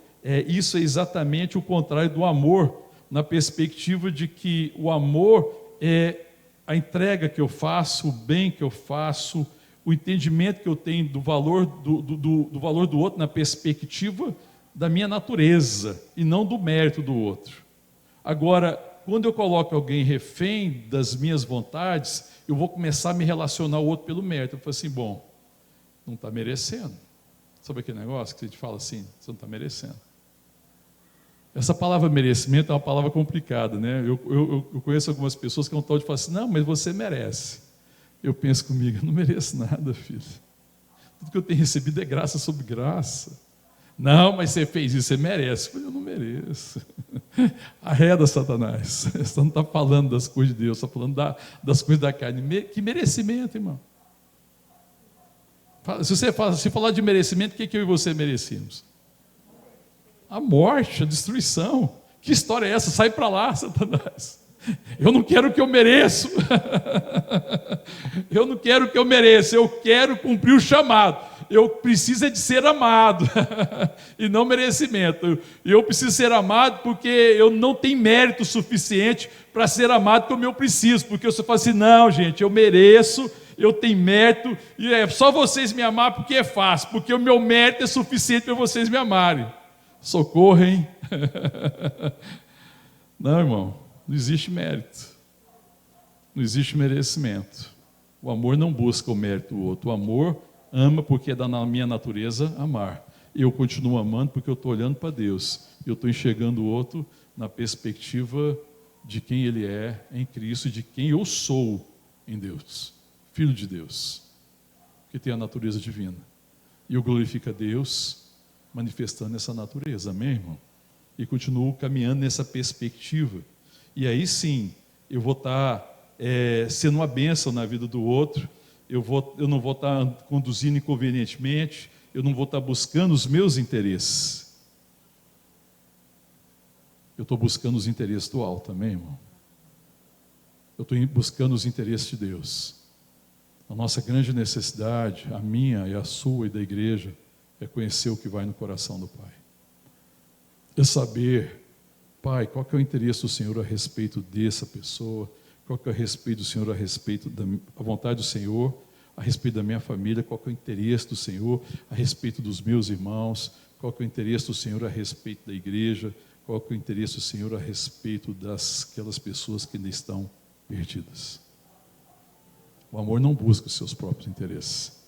isso é exatamente o contrário do amor, na perspectiva de que o amor é a entrega que eu faço, o bem que eu faço, o entendimento que eu tenho do valor do valor do outro na perspectiva da minha natureza e não do mérito do outro. Agora, quando eu coloco alguém refém das minhas vontades, eu vou começar a me relacionar ao outro pelo mérito. Eu falo assim, bom, não está merecendo. Sabe aquele negócio que a gente fala assim, você não está merecendo. Essa palavra merecimento é uma palavra complicada, né? Eu conheço algumas pessoas que é um tal de falar assim, não, mas você merece. Eu penso comigo, eu não mereço nada, filho. Tudo que eu tenho recebido é graça sobre graça. Não, mas você fez isso, você merece. Eu não mereço. Arreda, Satanás. Você não está falando das coisas de Deus, está falando das coisas da carne. Que merecimento, irmão. Se falar de merecimento, o que eu e você merecemos? A morte, a destruição. Que história é essa? Sai para lá, Satanás. Eu não quero o que eu mereço. Eu não quero o que eu mereço. Eu quero cumprir o chamado. Eu preciso de ser amado e não merecimento. Eu preciso ser amado porque eu não tenho mérito suficiente para ser amado como eu preciso. Porque você fala assim, não, gente, eu mereço eu tenho mérito, e é só vocês me amar porque é fácil, porque o meu mérito é suficiente para vocês me amarem. Socorro, hein? Não, irmão, não existe mérito, não existe merecimento. O amor não busca o mérito do outro, o amor ama porque é da minha natureza amar. Eu continuo amando porque eu estou olhando para Deus, eu estou enxergando o outro na perspectiva de quem ele é em Cristo e de quem eu sou em Deus, filho de Deus, que tem a natureza divina. E eu glorifico a Deus manifestando essa natureza, amém, irmão? E continuo caminhando nessa perspectiva. E aí sim, eu vou estar sendo uma bênção na vida do outro, eu não vou estar conduzindo inconvenientemente, eu não vou estar buscando os meus interesses. Eu estou buscando os interesses do alto, amém, irmão? Eu estou buscando os interesses de Deus. A nossa grande necessidade, a minha e a sua e da igreja, é conhecer o que vai no coração do Pai. É saber, Pai, qual que é o interesse do Senhor a respeito dessa pessoa, qual que é o respeito do Senhor a respeito da vontade do Senhor, a respeito da minha família, qual que é o interesse do Senhor a respeito dos meus irmãos, qual que é o interesse do Senhor a respeito da igreja, qual que é o interesse do Senhor a respeito daquelas pessoas que ainda estão perdidas. O amor não busca os seus próprios interesses.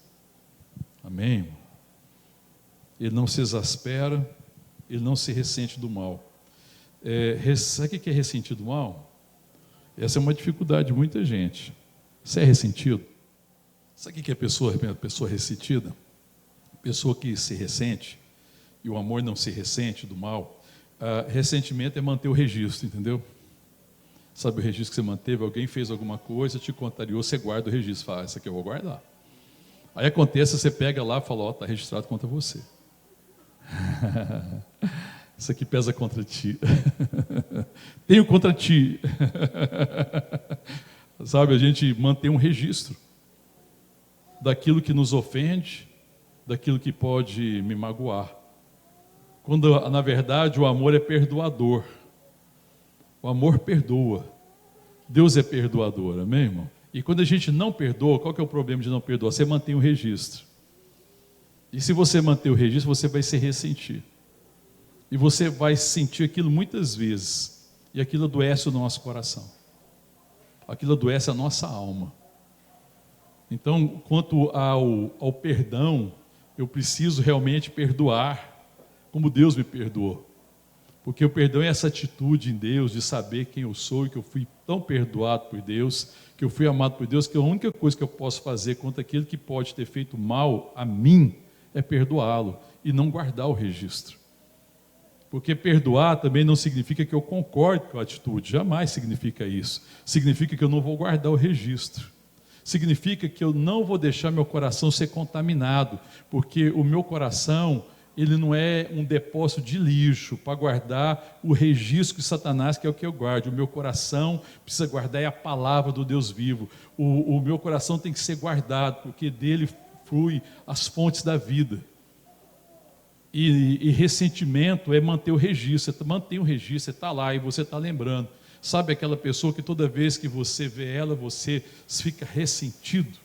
Amém, irmão? Ele não se exaspera, ele não se ressente do mal. Sabe o que é ressentir do mal? Essa é uma dificuldade de muita gente. Você é ressentido? Sabe o que é pessoa ressentida? Pessoa que se ressente, e o amor não se ressente do mal. Ressentimento é manter o registro, entendeu? Sabe o registro que você manteve? Alguém fez alguma coisa, te contrariou, você guarda o registro. Fala, isso aqui eu vou guardar. Aí acontece, você pega lá e fala, está registrado contra você. Isso aqui pesa contra ti. Tenho contra ti. Sabe, a gente mantém um registro daquilo que nos ofende, daquilo que pode me magoar. Quando, na verdade, o amor é perdoador. O amor perdoa. Deus é perdoador, amém, irmão? E quando a gente não perdoa, qual que é o problema de não perdoar? Você mantém o registro. E se você manter o registro, você vai se ressentir. E você vai sentir aquilo muitas vezes. E aquilo adoece o nosso coração. Aquilo adoece a nossa alma. Então, quanto ao perdão, eu preciso realmente perdoar como Deus me perdoou. Porque o perdão é essa atitude em Deus de saber quem eu sou e que eu fui tão perdoado por Deus, que eu fui amado por Deus, que a única coisa que eu posso fazer contra aquilo que pode ter feito mal a mim é perdoá-lo e não guardar o registro. Porque perdoar também não significa que eu concorde com a atitude, jamais significa isso. Significa que eu não vou guardar o registro. Significa que eu não vou deixar meu coração ser contaminado, porque o meu coração, ele não é um depósito de lixo para guardar o registro que Satanás quer que eu guarde. O meu coração precisa guardar a palavra do Deus vivo. O meu coração tem que ser guardado, porque dele flui as fontes da vida. E ressentimento é manter o registro. Você mantém o registro, você está lá e você está lembrando. Sabe aquela pessoa que toda vez que você vê ela, você fica ressentido?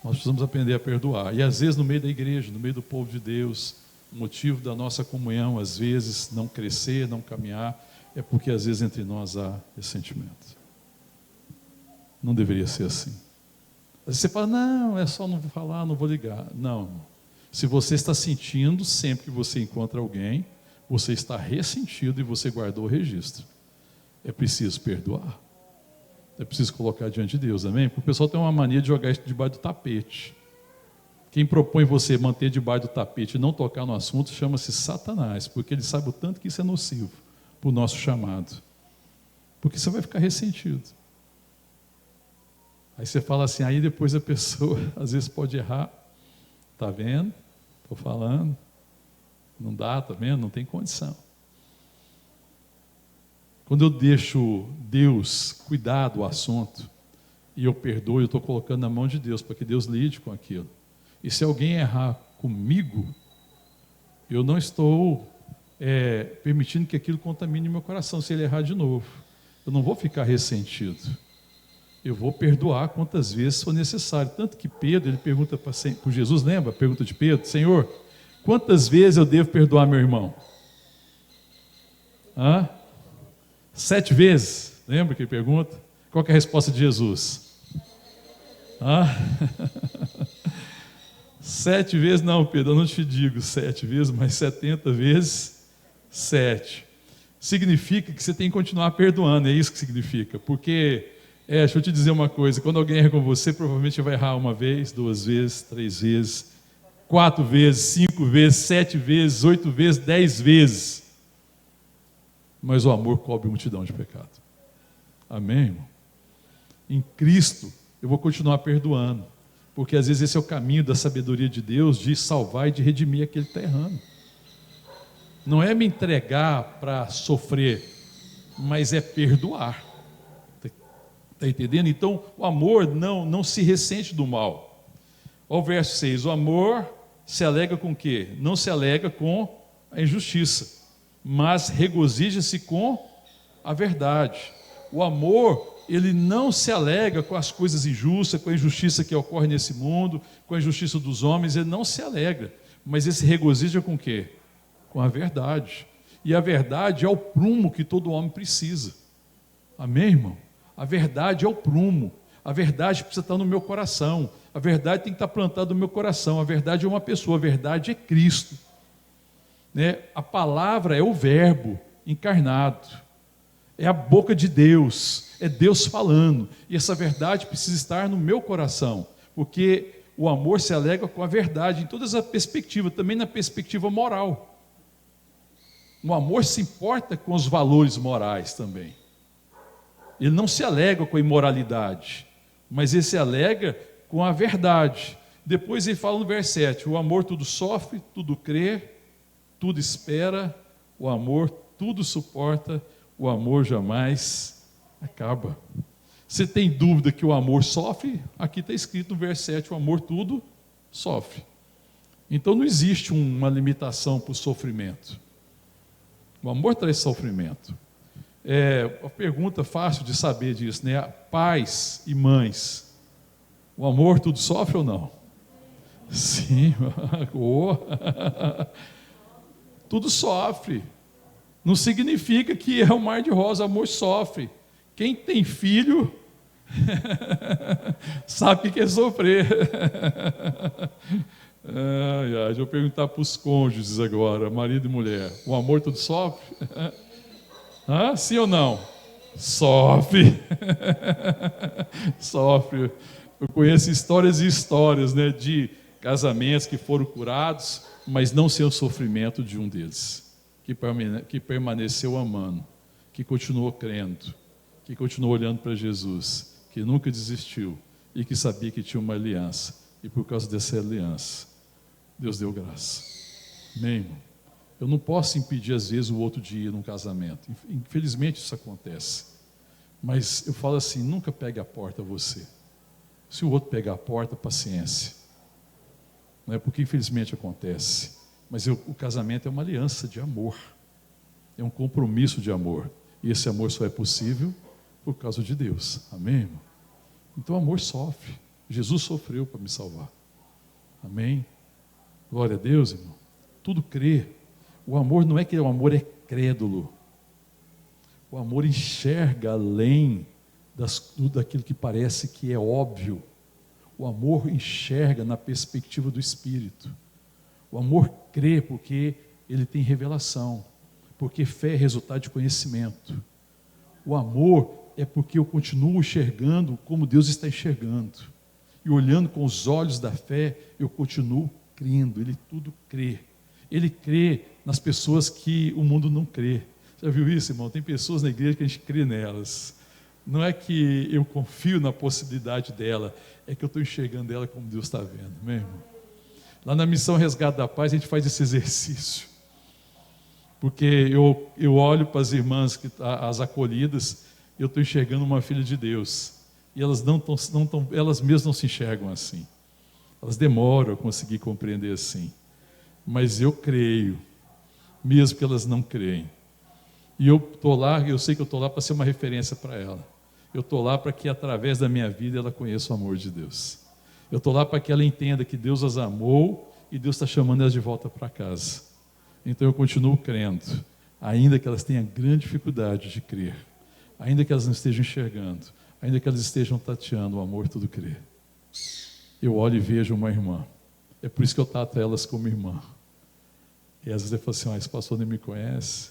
Nós precisamos aprender a perdoar. E às vezes no meio da igreja, no meio do povo de Deus, o motivo da nossa comunhão, às vezes, não crescer, não caminhar, é porque às vezes entre nós há ressentimento. Não deveria ser assim. Às vezes você fala, não, é só não falar, não vou ligar. Não, se você está sentindo, sempre que você encontra alguém, você está ressentido e você guardou o registro. É preciso perdoar. É preciso colocar diante de Deus, amém? Porque o pessoal tem uma mania de jogar isso debaixo do tapete. Quem propõe você manter debaixo do tapete e não tocar no assunto chama-se Satanás, porque ele sabe o tanto que isso é nocivo para o nosso chamado. Porque você vai ficar ressentido. Aí você fala assim, aí depois a pessoa às vezes pode errar. Está vendo? Estou falando. Não dá, está vendo? Não tem condição. Quando eu deixo Deus cuidar do assunto e eu perdoo, eu estou colocando na mão de Deus para que Deus lide com aquilo. E se alguém errar comigo, eu não estou permitindo que aquilo contamine meu coração. Se ele errar de novo, eu não vou ficar ressentido. eu vou perdoar quantas vezes for necessário. Tanto que Pedro, ele pergunta para Jesus, lembra a pergunta de Pedro? Senhor, quantas vezes eu devo perdoar meu irmão? 7 vezes? Lembra que ele pergunta? Qual que é a resposta de Jesus? 7 vezes? Não, Pedro, eu não te digo 7 vezes, mas 70 vezes 7. Significa que você tem que continuar perdoando, é isso que significa. Porque, deixa eu te dizer uma coisa, quando alguém erra com você, provavelmente vai errar 1 vez, 2 vezes, 3 vezes, 4 vezes, 5 vezes, 7 vezes, 8 vezes, 10 vezes. Mas o amor cobre multidão de pecado. Amém, irmão? Em Cristo, eu vou continuar perdoando. Porque às vezes esse é o caminho da sabedoria de Deus, de salvar e de redimir aquele que está errando. Não é me entregar para sofrer, mas é perdoar. Está entendendo? Então, o amor não se ressente do mal. Olha o verso 6. O amor se alega com o quê? Não se alega com a injustiça, mas regozija-se com a verdade. O amor, ele não se alega com as coisas injustas, com a injustiça que ocorre nesse mundo, com a injustiça dos homens, ele não se alegra, mas ele se regozija com o quê? Com a verdade. E a verdade é o prumo que todo homem precisa. Amém, irmão? A verdade é o prumo. A verdade precisa estar no meu coração. A verdade tem que estar plantada no meu coração. A verdade é uma pessoa, a verdade é Cristo. A palavra é o verbo encarnado. É a boca de Deus, é Deus falando. E essa verdade precisa estar no meu coração, porque o amor se alega com a verdade, em todas as perspectivas, também na perspectiva moral. O amor se importa com os valores morais também. Ele não se alega com a imoralidade, mas ele se alega com a verdade. Depois ele fala no verso 7, o amor tudo sofre, tudo crê, tudo espera, o amor tudo suporta, o amor jamais acaba. Você tem dúvida que o amor sofre? Aqui está escrito no verso 7, o amor tudo sofre. Então não existe uma limitação para o sofrimento. O amor traz sofrimento. Uma pergunta fácil de saber disso, né? Pais e mães, o amor tudo sofre ou não? Sim, tudo sofre. Não significa que é um mar de rosa, o amor sofre. Quem tem filho sabe o que é sofrer. Deixa eu perguntar para os cônjuges agora, marido e mulher, o amor tudo sofre? Sim ou não? Sofre. Sofre. Eu conheço histórias e histórias, né, de casamentos que foram curados, mas não sem o sofrimento de um deles, que permaneceu amando, que continuou crendo, que continuou olhando para Jesus, que nunca desistiu e que sabia que tinha uma aliança, e por causa dessa aliança Deus deu graça. Amém, irmão? Eu não posso impedir às vezes o outro de ir num casamento, infelizmente isso acontece, mas eu falo assim, nunca pegue a porta você. Se o outro pegar a porta, paciência, não é porque infelizmente acontece, mas o casamento é uma aliança de amor, é um compromisso de amor, e esse amor só é possível por causa de Deus. Amém, irmão? Então o amor sofre. Jesus sofreu para me salvar. Amém? Glória a Deus, irmão. Tudo crê. O amor não é que o amor é crédulo. O amor enxerga além daquilo que parece que é óbvio. O amor enxerga na perspectiva do Espírito. O amor crê porque ele tem revelação, porque fé é resultado de conhecimento. O amor é porque eu continuo enxergando como Deus está enxergando. E olhando com os olhos da fé, eu continuo crendo. Ele tudo crê. Ele crê nas pessoas que o mundo não crê. Já viu isso, irmão? Tem pessoas na igreja que a gente crê nelas. Não é que eu confio na possibilidade dela, é que eu estou enxergando ela como Deus está vendo, meu irmão. Lá na Missão Resgate da Paz, a gente faz esse exercício. Porque eu olho para as irmãs, as acolhidas, eu estou enxergando uma filha de Deus. E elas elas mesmas não se enxergam assim. Elas demoram a conseguir compreender assim. Mas eu creio, mesmo que elas não creem. E eu estou lá, eu sei que eu estou lá para ser uma referência para ela. Eu estou lá para que através da minha vida ela conheça o amor de Deus. Eu estou lá para que ela entenda que Deus as amou e Deus está chamando elas de volta para casa. Então eu continuo crendo, ainda que elas tenham grande dificuldade de crer, ainda que elas não estejam enxergando, ainda que elas estejam tateando, o amor tudo crê. Eu olho e vejo uma irmã. É por isso que eu trato elas como irmã. E às vezes eu falo assim, esse pastor nem me conhece.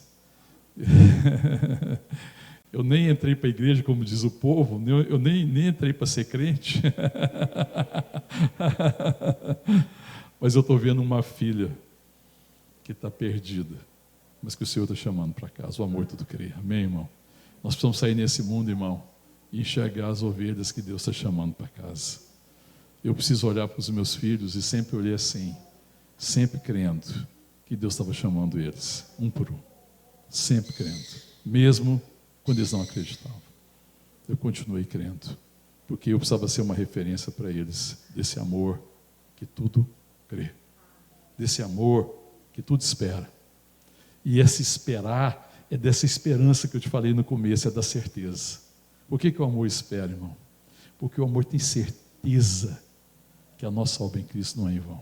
Eu nem entrei para a igreja, como diz o povo, eu nem entrei para ser crente. Mas eu estou vendo uma filha que está perdida, mas que o Senhor está chamando para casa. O amor tudo crê. Amém, irmão? Nós precisamos sair nesse mundo, irmão, e enxergar as ovelhas que Deus está chamando para casa. Eu preciso olhar para os meus filhos e sempre olhei assim, sempre crendo que Deus estava chamando eles, um por um. Sempre crendo, mesmo quando eles não acreditavam. Eu continuei crendo, porque eu precisava ser uma referência para eles, desse amor que tudo crê, desse amor que tudo espera. E esse esperar é dessa esperança que eu te falei no começo, é da certeza. Por que o amor espera, irmão? Porque o amor tem certeza que a nossa obra em Cristo não é em vão.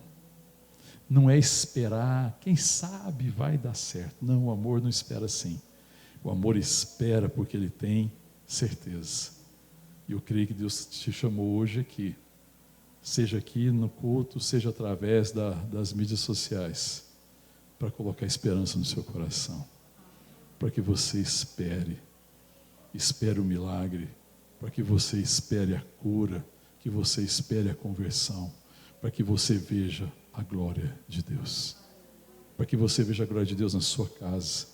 Não é esperar, quem sabe vai dar certo. Não, o amor não espera assim. O amor espera porque ele tem certeza. E eu creio que Deus te chamou hoje aqui, seja aqui no culto, seja através das mídias sociais, para colocar esperança no seu coração, para que você espere o milagre, para que você espere a cura, que você espere a conversão, para que você veja a glória de Deus, para que você veja a glória de Deus na sua casa,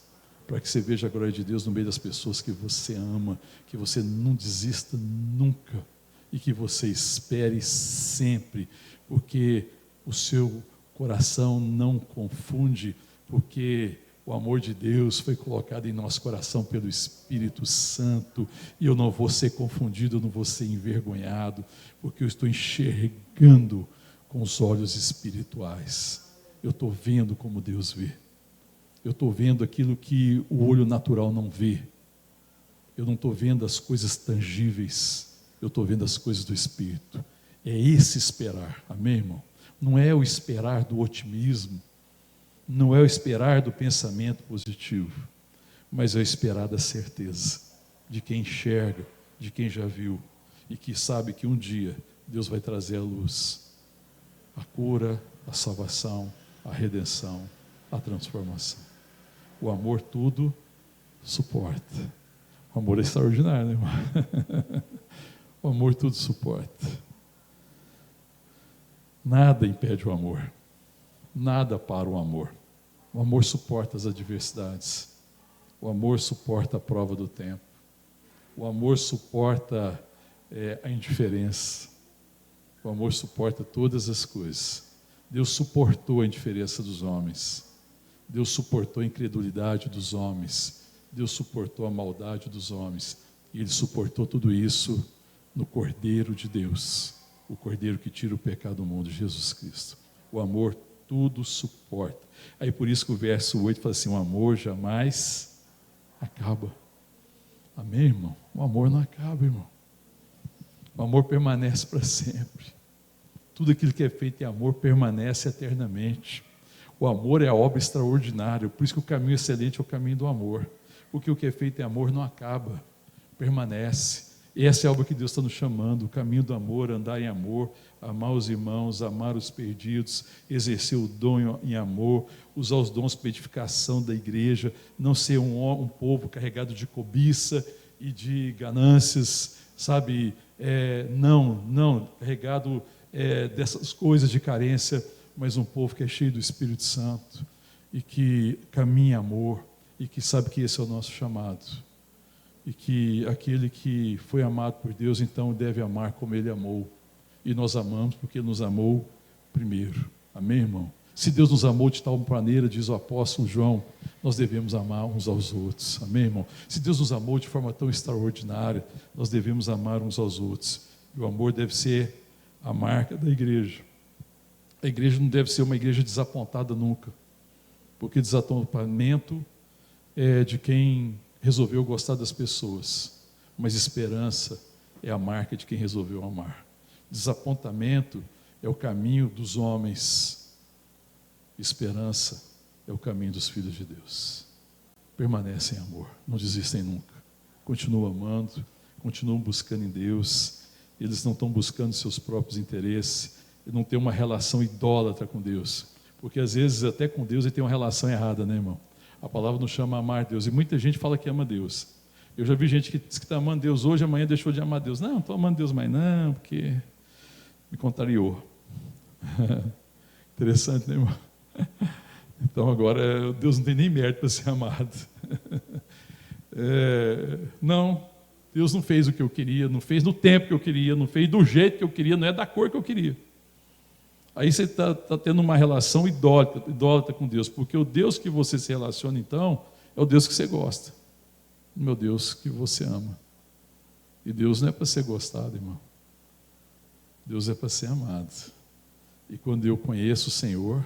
para que você veja a glória de Deus no meio das pessoas que você ama, que você não desista nunca, e que você espere sempre, porque o seu coração não confunde, porque o amor de Deus foi colocado em nosso coração pelo Espírito Santo, e eu não vou ser confundido, eu não vou ser envergonhado, porque eu estou enxergando com os olhos espirituais. Eu estou vendo como Deus vê. Eu estou vendo aquilo que o olho natural não vê. Eu não estou vendo as coisas tangíveis, eu estou vendo as coisas do Espírito. É esse esperar, amém, irmão? Não é o esperar do otimismo, não é o esperar do pensamento positivo, mas é o esperar da certeza, de quem enxerga, de quem já viu, e que sabe que um dia Deus vai trazer a luz, a cura, a salvação, a redenção, a transformação. O amor tudo suporta. O amor é extraordinário, né, irmão? O amor tudo suporta. Nada impede o amor. Nada para o amor. O amor suporta as adversidades. O amor suporta a prova do tempo. O amor suporta a indiferença. O amor suporta todas as coisas. Deus suportou a indiferença dos homens. Deus suportou a incredulidade dos homens. Deus suportou a maldade dos homens. E Ele suportou tudo isso no Cordeiro de Deus. O Cordeiro que tira o pecado do mundo, Jesus Cristo. O amor tudo suporta. Aí por isso que o verso 8 fala assim, o amor jamais acaba. Amém, irmão? O amor não acaba, irmão. O amor permanece para sempre. Tudo aquilo que é feito em amor permanece eternamente. O amor é a obra extraordinária, por isso que o caminho excelente é o caminho do amor. Porque o que é feito em amor não acaba, permanece. Essa é a obra que Deus está nos chamando, o caminho do amor, andar em amor, amar os irmãos, amar os perdidos, exercer o dom em amor, usar os dons para edificação da igreja, não ser um povo carregado de cobiça e de ganâncias, sabe, não, carregado dessas coisas de carência, mas um povo que é cheio do Espírito Santo e que caminha em amor e que sabe que esse é o nosso chamado. E que aquele que foi amado por Deus, então deve amar como Ele amou. E nós amamos porque Ele nos amou primeiro. Amém, irmão? Se Deus nos amou de tal maneira, diz o apóstolo João, nós devemos amar uns aos outros. Amém, irmão? Se Deus nos amou de forma tão extraordinária, nós devemos amar uns aos outros. E o amor deve ser a marca da igreja. A igreja não deve ser uma igreja desapontada nunca. Porque desapontamento é de quem resolveu gostar das pessoas, mas esperança é a marca de quem resolveu amar. Desapontamento é o caminho dos homens, esperança é o caminho dos filhos de Deus. Permanecem em amor, não desistem nunca, continuam amando, continuam buscando em Deus. Eles não estão buscando seus próprios interesses, não têm uma relação idólatra com Deus, porque às vezes até com Deus ele tem uma relação errada, né, irmão? A palavra nos chama a amar Deus, e muita gente fala que ama Deus. Eu já vi gente que diz que está amando Deus hoje, amanhã deixou de amar Deus. Não estou amando Deus mais não, porque me contrariou. Interessante, né, irmão? Então agora Deus não tem nem mérito para ser amado. Não, Deus não fez o que eu queria, não fez no tempo que eu queria, não fez do jeito que eu queria, não é da cor que eu queria. Aí você está tendo uma relação idólatra com Deus, porque o Deus que você se relaciona então é o Deus que você gosta, o meu Deus que você ama. E Deus não é para ser gostado, irmão. Deus é para ser amado. E quando eu conheço o Senhor,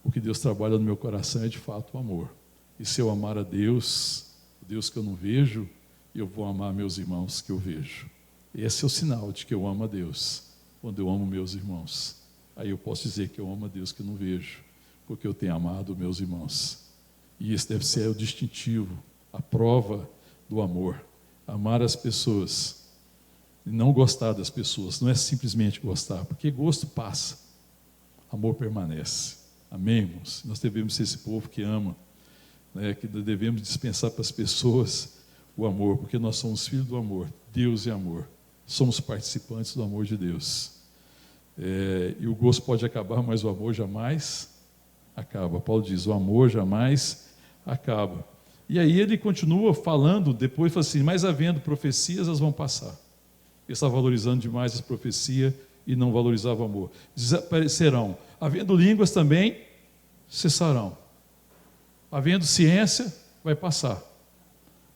o que Deus trabalha no meu coração é de fato o amor. E se eu amar a Deus, o Deus que eu não vejo, eu vou amar meus irmãos que eu vejo. Esse é o sinal de que eu amo a Deus, quando eu amo meus irmãos. Aí eu posso dizer que eu amo a Deus que eu não vejo, porque eu tenho amado meus irmãos. E esse deve ser o distintivo, a prova do amor. Amar as pessoas e não gostar das pessoas, não é simplesmente gostar, porque gosto passa, amor permanece. Amém, irmãos? Nós devemos ser esse povo que ama, né? Que devemos dispensar para as pessoas o amor, porque nós somos filhos do amor. Deus é amor, somos participantes do amor de Deus. E o gosto pode acabar, mas o amor jamais acaba. Paulo diz, o amor jamais acaba. E aí ele continua falando, depois fala assim, mas havendo profecias, elas vão passar. Ele está valorizando demais as profecias e não valorizava o amor. Desaparecerão. Havendo línguas também, cessarão. Havendo ciência, vai passar.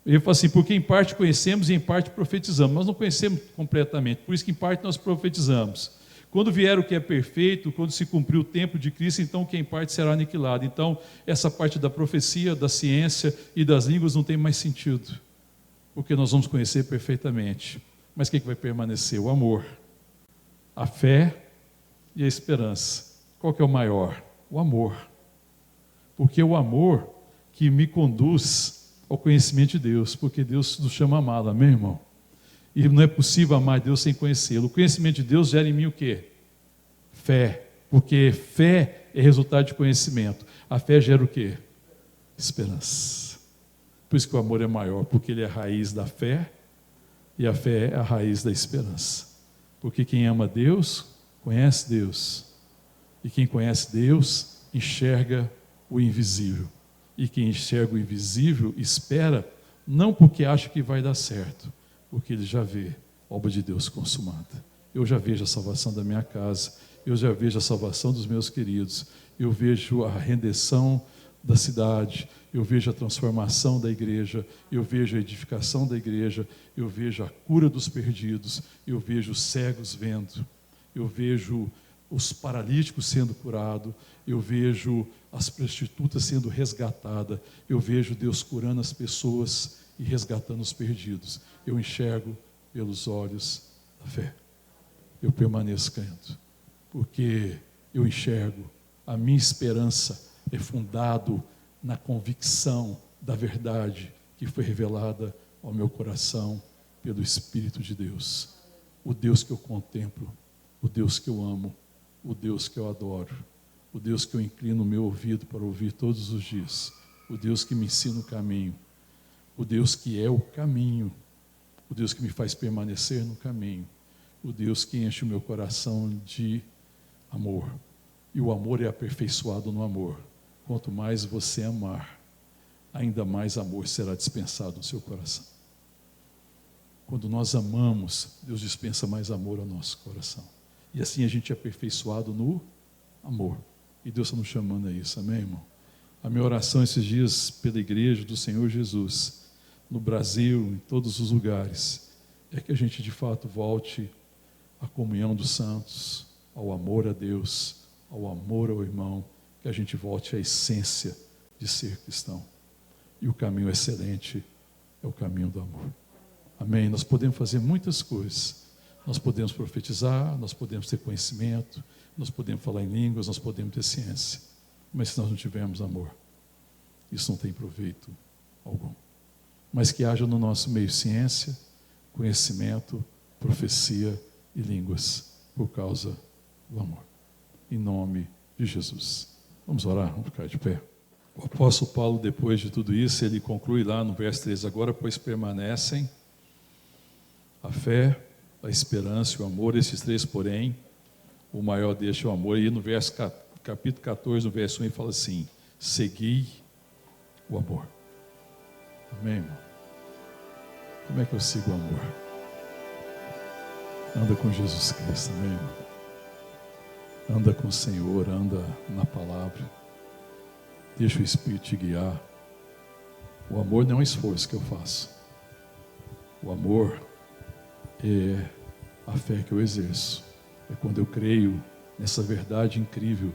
Ele fala assim, porque em parte conhecemos e em parte profetizamos. Nós não conhecemos completamente, por isso que em parte nós profetizamos. Quando vier o que é perfeito, quando se cumprir o tempo de Cristo, então o que é em parte será aniquilado. Então, essa parte da profecia, da ciência e das línguas não tem mais sentido, porque nós vamos conhecer perfeitamente. Mas o que vai permanecer? O amor, a fé e a esperança. Qual que é o maior? O amor. Porque é o amor que me conduz ao conhecimento de Deus, porque Deus nos chama a amá-lo, amém, irmão? E não é possível amar Deus sem conhecê-lo. O conhecimento de Deus gera em mim o quê? Fé. Porque fé é resultado de conhecimento. A fé gera o quê? Esperança. Por isso que o amor é maior, porque ele é a raiz da fé e a fé é a raiz da esperança. Porque quem ama Deus, conhece Deus. E quem conhece Deus, enxerga o invisível. E quem enxerga o invisível, espera, não porque acha que vai dar certo, porque ele já vê a obra de Deus consumada. Eu já vejo a salvação da minha casa, eu já vejo a salvação dos meus queridos, eu vejo a redenção da cidade, eu vejo a transformação da igreja, eu vejo a edificação da igreja, eu vejo a cura dos perdidos, eu vejo os cegos vendo, eu vejo os paralíticos sendo curados, eu vejo as prostitutas sendo resgatadas, eu vejo Deus curando as pessoas e resgatando os perdidos. Eu enxergo pelos olhos da fé. Eu permaneço crendo, porque eu enxergo, a minha esperança é fundado na convicção da verdade que foi revelada ao meu coração pelo Espírito de Deus. O Deus que eu contemplo, o Deus que eu amo, o Deus que eu adoro, o Deus que eu inclino o meu ouvido para ouvir todos os dias, o Deus que me ensina o caminho, o Deus que é o caminho, o Deus que me faz permanecer no caminho, o Deus que enche o meu coração de amor. E o amor é aperfeiçoado no amor. Quanto mais você amar, ainda mais amor será dispensado no seu coração. Quando nós amamos, Deus dispensa mais amor ao nosso coração. E assim a gente é aperfeiçoado no amor. E Deus está nos chamando a isso, amém, irmão? A minha oração esses dias pela igreja do Senhor Jesus, no Brasil, em todos os lugares, é que a gente de fato volte à comunhão dos santos, ao amor a Deus, ao amor ao irmão, que a gente volte à essência de ser cristão. E o caminho excelente é o caminho do amor. Amém? Nós podemos fazer muitas coisas. Nós podemos profetizar, nós podemos ter conhecimento, nós podemos falar em línguas, nós podemos ter ciência. Mas se nós não tivermos amor, isso não tem proveito algum. Mas que haja no nosso meio ciência, conhecimento, profecia e línguas, por causa do amor. Em nome de Jesus. Vamos orar, vamos ficar de pé. O apóstolo Paulo, depois de tudo isso, ele conclui lá no verso 3, agora, pois permanecem a fé, a esperança e o amor, esses três, porém, o maior deixa o amor. E no verso, capítulo 14, no verso 1, ele fala assim, segui o amor. Amém, irmão? Como é que eu sigo o amor? Anda com Jesus Cristo, amém, irmão? Anda com o Senhor, anda na palavra. Deixa o Espírito te guiar. O amor não é um esforço que eu faço. O amor é a fé que eu exerço. É quando eu creio nessa verdade incrível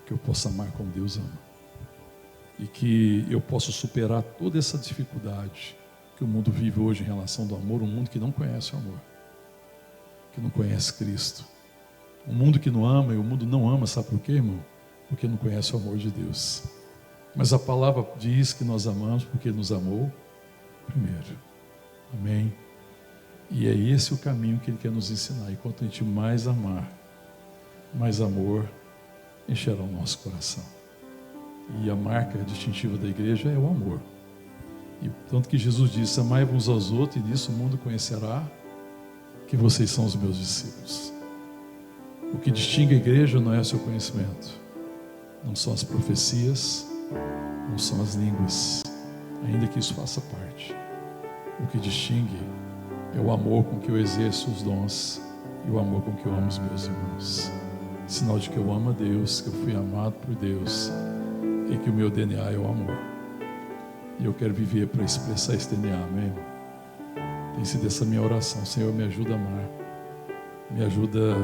que eu posso amar como Deus ama. E que eu posso superar toda essa dificuldade que o mundo vive hoje em relação ao amor. Um mundo que não conhece o amor. Que não conhece Cristo. Um mundo que não ama, e o mundo não ama, sabe por quê, irmão? Porque não conhece o amor de Deus. Mas a palavra diz que nós amamos porque Ele nos amou primeiro. Amém? E é esse o caminho que Ele quer nos ensinar. E quanto a gente mais amar, mais amor encherá o nosso coração. E a marca distintiva da igreja é o amor. E tanto que Jesus disse, amai uns aos outros, e nisso o mundo conhecerá que vocês são os meus discípulos. O que distingue a igreja não é o seu conhecimento, não são as profecias, não são as línguas, ainda que isso faça parte. O que distingue é o amor com que eu exerço os dons e o amor com que eu amo os meus irmãos. Sinal de que eu amo a Deus, que eu fui amado por Deus e que o meu DNA é o amor. E eu quero viver para expressar esse DNA, amém? Tem sido essa minha oração. Senhor, me ajuda a amar, me ajuda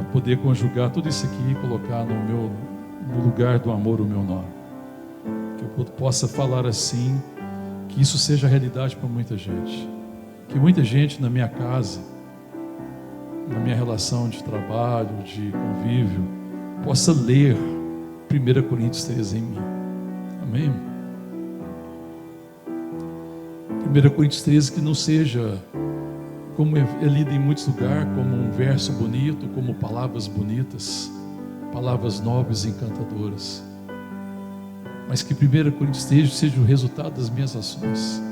a poder conjugar tudo isso aqui e colocar no lugar do amor o meu nome. Que eu possa falar assim, que isso seja realidade para muita gente. Que muita gente na minha casa, na minha relação de trabalho, de convívio, possa ler 1 Coríntios 13 em mim. Amém? 1 Coríntios 13 que não seja, como é lido em muitos lugares, como um verso bonito, como palavras bonitas, palavras nobres e encantadoras, mas que 1 Coríntios 13 seja o resultado das minhas ações,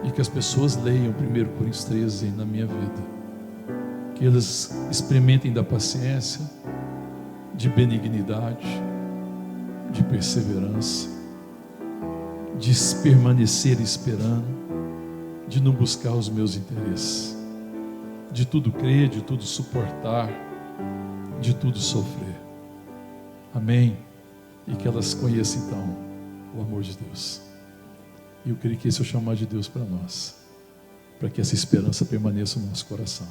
e que as pessoas leiam 1 Coríntios 13 na minha vida, que elas experimentem da paciência, de benignidade, de perseverança, de permanecer esperando, de não buscar os meus interesses, de tudo crer, de tudo suportar, de tudo sofrer. Amém? E que elas conheçam então o amor de Deus. E eu creio que esse é o chamado de Deus para nós, para que essa esperança permaneça no nosso coração.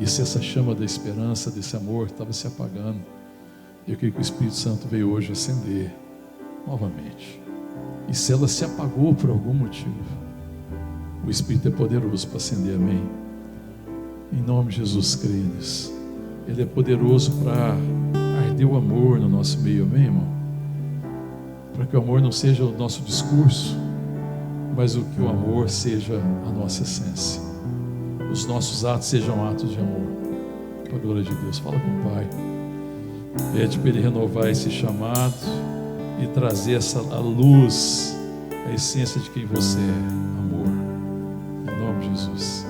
E se essa chama da esperança, desse amor estava se apagando, eu creio que o Espírito Santo veio hoje acender novamente. E se ela se apagou por algum motivo, o Espírito é poderoso para acender, amém? Em nome de Jesus, creio nisso. Ele é poderoso para arder o amor no nosso meio, amém, irmão? Para que o amor não seja o nosso discurso, mas o que o amor seja a nossa essência. Os nossos atos sejam atos de amor, para a glória de Deus. Fala com o Pai. Pede para Ele renovar esse chamado e trazer a luz, a essência de quem você é, amor. Em nome de Jesus.